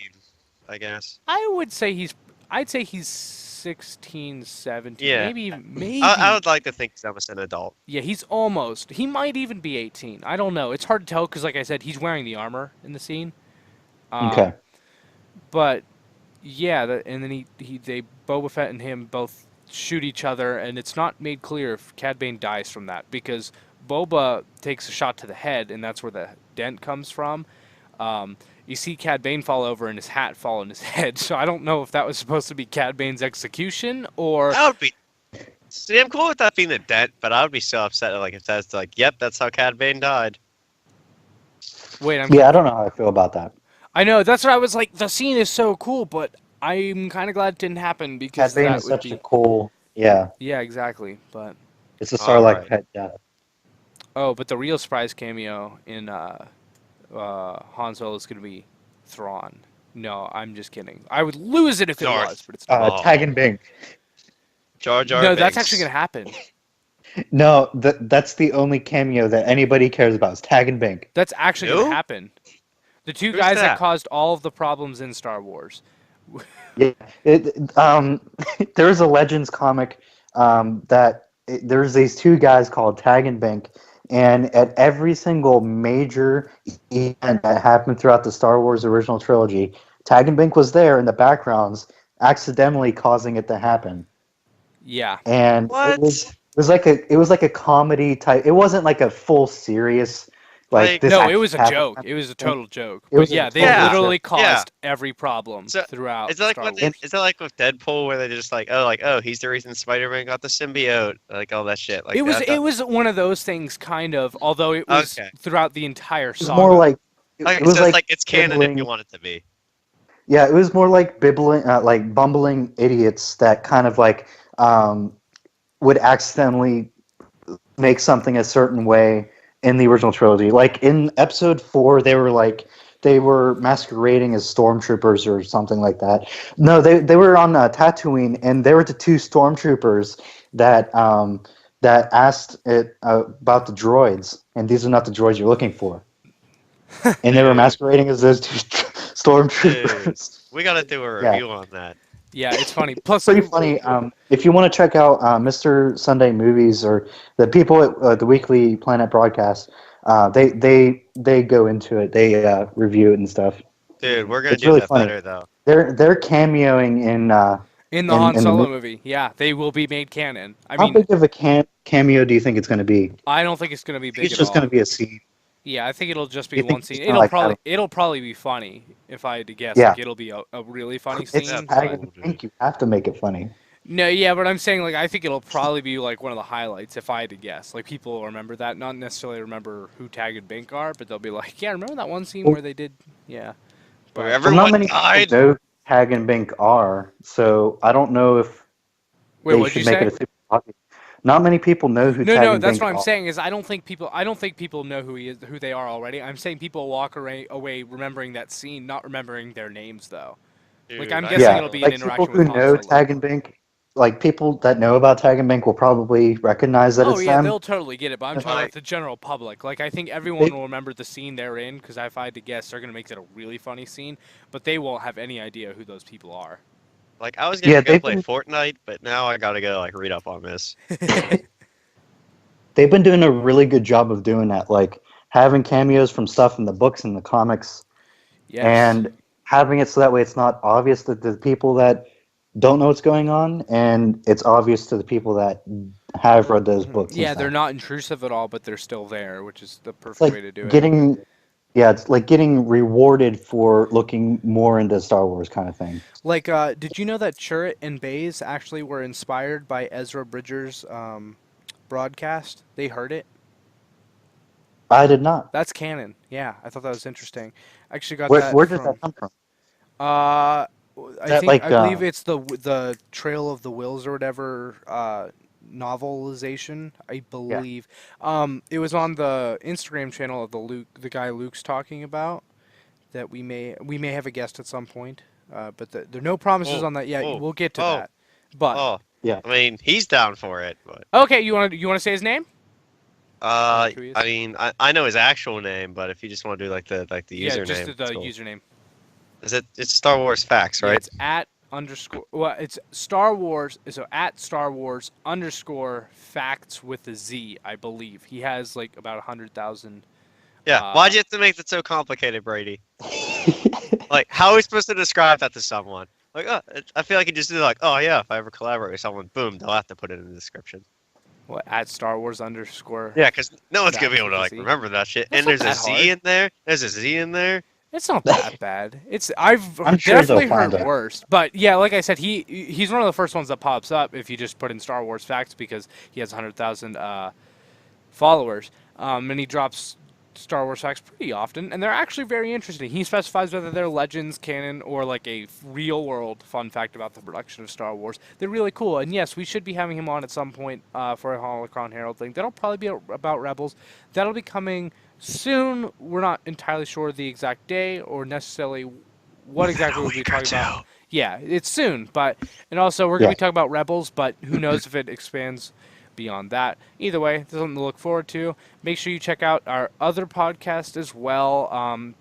I guess. I'd say he's 16, 17, Yeah. maybe. I would like to think he's almost an adult. Yeah, he's almost. He might even be 18. I don't know. It's hard to tell because, like I said, he's wearing the armor in the scene. Okay. But yeah, and then they Boba Fett and him both shoot each other, and it's not made clear if Cad Bane dies from that because Boba takes a shot to the head, and that's where the dent comes from. You see Cad Bane fall over and his hat fall on his head, so I don't know if that was supposed to be Cad Bane's execution or. I would be. See, I'm cool with that being a dent, but I would be so upset like if that's like, yep, that's how Cad Bane died. Wait, Yeah, I don't know how I feel about that. I know that's what I was like. The scene is so cool, but I'm kind of glad it didn't happen because Cad Bane that is would such be. a cool. Yeah, Yeah, exactly. But it's a Sarlacc Alright. pet death. oh, but the real surprise cameo in Han Solo is going to be Thrawn. No, I'm just kidding. I would lose it if it Darth. was, but it's not. Oh. Tag and Bing. Jar Jar. No, that's Binks. actually going to happen. No, that's the only cameo that anybody cares about is Tag and Bing. That's actually going Who? to happen. The two Who's guys that that? caused all of the problems in Star Wars. Yeah, there's a Legends comic there's these two guys called Tag and Bink, and at every single major event that happened throughout the Star Wars original trilogy, Tag and Bink was there in the backgrounds, accidentally causing it to happen. Yeah. And What? it was like a comedy type. It wasn't like a full serious Like, this No, actually it was a happened. joke. It was a total joke. It But was a yeah, they total literally joke. Yeah. caused every problem So, throughout is it like Star what? Wars. Is it like with Deadpool where they're just like, oh, he's the reason Spider-Man got the symbiote, like all that shit, like It was that. it was one of those things, kind of. Although it was Okay. throughout the entire It was more saga. like Okay, it was so it's like like it's canon if you bibbling. want it to be. Yeah, it was more like bibbling, like bumbling idiots that kind of like would accidentally make something a certain way in the original trilogy. Like in episode 4, they were masquerading as stormtroopers or something like that. No, they were on Tatooine, and they were the two stormtroopers that asked it about the droids, and these are not the droids you're looking for. And they were Dude, masquerading as those two dude, stormtroopers. we gotta do a Yeah. review on that. Yeah, it's funny. Plus, Pretty funny. If you want to check out Mr. Sunday Movies or the people at the Weekly Planet broadcast, they go into it. They review it and stuff. Dude, we're gonna It's do really that funny. better though. They're cameoing in the Han in the Solo movie. movie, yeah, they will be made canon. I How mean, big of a cameo do you think it's going to be? I don't think it's going to be big It's at just all. going to be a scene. Yeah, I think it'll just be You think one it's scene. kinda like It'll probably be funny if I had to guess. Yeah. Like it'll be a really funny It's scene. That's tag cool, and dude. think. You have to make it funny. No, yeah, but I'm saying like I think it'll probably be like one of the highlights if I had to guess. Like people will remember that, not necessarily remember who Tag and Bink are, but they'll be like, yeah, remember that one scene where they did, yeah. Where But, everyone not many died. people know who Tag and Bink are, so I don't know if wait, they what'd you should make say? it a super obvious. Not many people know who No, Tag no, and that's Bink what I'm are. saying. Is I don't think people know who they are already. I'm saying people walk away remembering that scene, not remembering their names though. Dude, Like, I'm I guessing Yeah, it'll be an like interaction people who with Han know Solo. Tag and Bink, like people that know about Tag and Bink will probably recognize that Oh it's yeah, them. they'll totally get it, but I'm That's talking right. about the general public. Like I think everyone They- will remember the scene they're in because if I had to guess, they're gonna make it a really funny scene, but they won't have any idea who those people are. Like I was gonna Yeah, go they've play been- Fortnite, but now I gotta go like read up on this. They've been doing a really good job of doing that, like having cameos from stuff in the books and the comics, Yes. and having it so that way it's not obvious to the people that don't know what's going on, and it's obvious to the people that have read those books. and Yeah, they're stuff. not intrusive at all, but they're still there, which is the perfect It's like way to do it. getting, yeah, it's like getting rewarded for looking more into Star Wars kind of thing. Like, did you know that Chirrut and Baze actually were inspired by Ezra Bridger's broadcast? They heard it. I did not. That's canon. Yeah, I thought that was interesting. I actually got Where that does from. that come from? I that think like, I believe it's the Trail of the Wills or whatever novelization. I believe. It was on the Instagram channel of the guy Luke's talking about. That we may have a guest at some point. But there are no promises Oh, on that yet. oh, We'll get to oh, that. But Oh, Yeah. I mean he's down for it, but okay, you want to say his name? Who he is? I mean I know his actual name, but if you just want to do like the Yeah, username, just the it's cool. username. It's Star Wars Facts, Yeah, right? it's at underscore. Well, it's Star Wars. So at Star Wars underscore facts with a Z, I believe. He has like about 100,000. Yeah. Why'd you have to make it so complicated, Brady? Like, how are we supposed to describe that to someone? Like, I feel like you just do like, oh yeah, if I ever collaborate with someone, boom, they'll have to put it in the description. What at Star Wars underscore? Yeah, because no one's gonna be Facts able to with a like Z. remember that shit. That's And not there's a that Z hard. in there. There's a Z in there. It's not that bad. I've I'm sure they'll definitely heard find it. worse. But yeah, like I said, he's one of the first ones that pops up if you just put in Star Wars facts because he has 100,000 followers, and he drops Star Wars facts pretty often, and they're actually very interesting. He specifies whether they're legends, canon, or like a real world fun fact about the production of Star Wars. They're really cool, and yes, we should be having him on at some point for a Holocron Herald thing. That'll probably be about Rebels. That'll be coming soon. We're not entirely sure the exact day or necessarily what exactly we'll be talking about. Yeah, it's soon, and also we're gonna be talking about Rebels, but who knows if it expands beyond that. Either way, there's something to look forward to. Make sure you check out our other podcast as well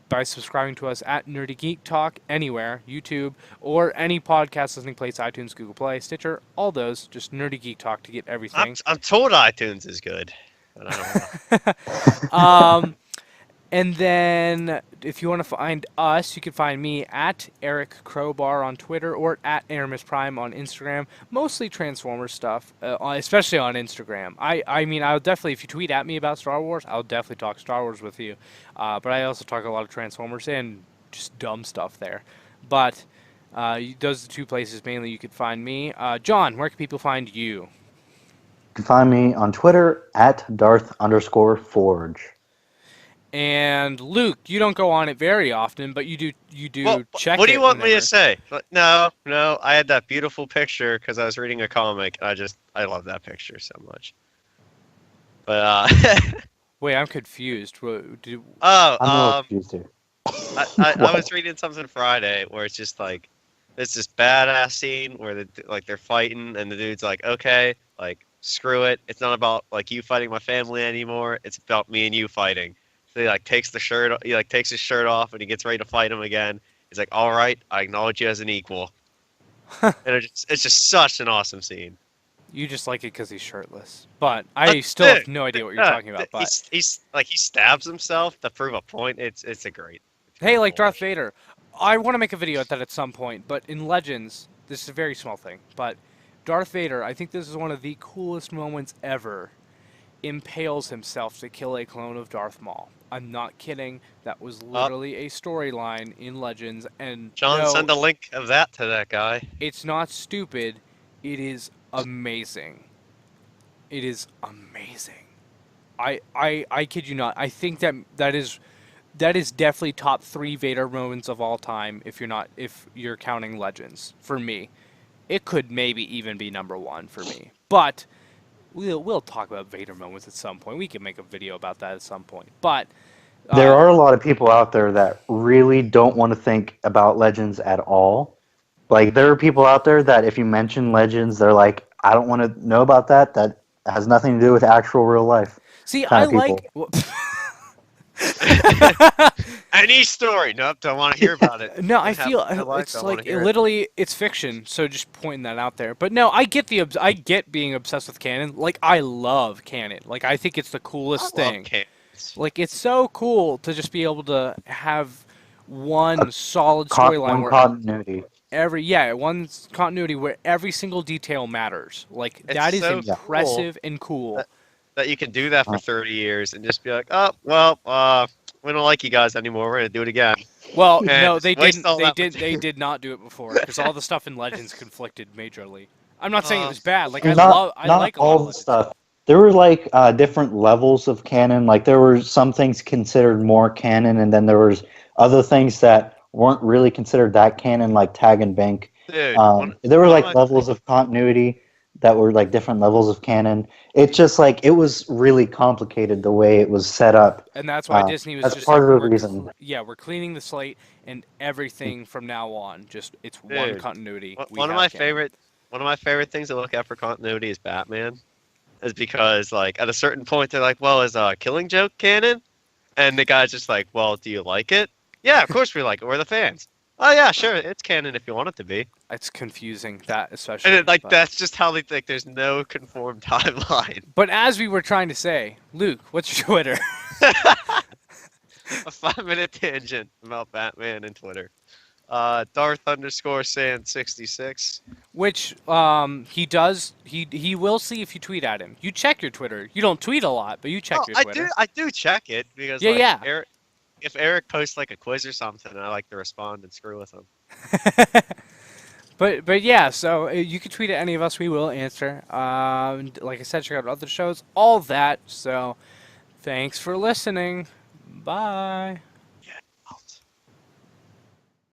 by subscribing to us at Nerdy Geek Talk anywhere, YouTube, or any podcast listening place, iTunes, Google Play, Stitcher, all those. Just Nerdy Geek Talk to get everything. I'm told iTunes is good, but I don't know. And then if you want to find us, you can find me at Eric Crowbar on Twitter or at Aramis Prime on Instagram. Mostly Transformers stuff, especially on Instagram. I mean, I'll definitely, if you tweet at me about Star Wars, I'll definitely talk Star Wars with you. But I also talk a lot of Transformers and just dumb stuff there. But those are the two places mainly you could find me. John, where can people find you? You can find me on Twitter at Darth_Forge. And Luke, you don't go on it very often, but you do Well, check it. what do you want me whenever. to say? No, I had that beautiful picture because I was reading a comic. I love that picture so much. But Wait, I'm confused. oh, I'm a little confused here. I was reading something Friday where it's just like it's this badass scene where they're fighting and the dude's like, okay, like screw it. It's not about like you fighting my family anymore. It's about me and you fighting. So he like takes his shirt off and he gets ready to fight him again. He's like, all right, I acknowledge you as an equal. And it's just such an awesome scene. You just like it because he's shirtless. But I still have no idea what you're talking about. But He's like he stabs himself to prove a point. It's a great. hey, like Darth Vader. I want to make a video at that at some point. But in Legends, this is a very small thing. But Darth Vader, I think this is one of the coolest moments ever. Impales himself to kill a clone of Darth Maul. I'm not kidding. That was literally a storyline in Legends, and John, no, send a link of that to that guy. it's not stupid. It is amazing. It is amazing. I kid you not. I think that is definitely top 3 Vader moments of all time. If you're counting Legends, for me, it could maybe even be number 1 for me. But we'll talk about Vader moments at some point. We can make a video about that at some point. But There are a lot of people out there that really don't want to think about Legends at all. Like, there are people out there that if you mention Legends, they're like, I don't want to know about that. That has nothing to do with actual real life. see, kind I of people. like. Any story? Nope, don't want to hear about it. No, I Have feel my life, it's don't wanna like hear it. literally it's fiction. So just pointing that out there. But no, I get being obsessed with canon. Like I love canon. Like I think it's the coolest I love thing. cans. Like it's so cool to just be able to have one solid storyline One where continuity. one continuity where every single detail matters. Like It's that is so impressive and cool. that you can do that for 30 years and just be like, oh well, we don't like you guys anymore. We're gonna do it again. Well, And no, just they waste didn't. all They that did. They material. did not do it before because all the stuff in Legends conflicted majorly. I'm not saying it was bad. Like I Not like a lot all of the Legends. stuff. There were like different levels of canon. Like there were some things considered more canon, and then there was other things that weren't really considered that canon, like Tag and Bank. Dude, There were one like of my- levels of continuity that were like different levels of canon. It's just like it was really complicated the way it was set up. And that's why Disney was that's just part like, of the reason. we're cleaning the slate and everything from now on. Just it's one Dude, continuity. one of my favorite things to look at for continuity is Batman. Is because like at a certain point they're like, well, is Killing Joke canon? And the guy's just like, well, do you like it? Yeah, of course we like it. We're the fans. Oh yeah, sure, it's canon if you want it to be. It's confusing that especially. And but, that's just how they think. There's no conformed timeline. But as we were trying to say, Luke, what's your Twitter? A 5-minute tangent about Batman and Twitter. Darth_Sand66. Which he will see if you tweet at him. You check your Twitter. You don't tweet a lot, but you check your Twitter. I do check it because Yeah, like, yeah. if Eric posts like a quiz or something, I like to respond and screw with him. But yeah, so you can tweet at any of us. We will answer. Like I said, check out other shows, all that. So thanks for listening. Bye.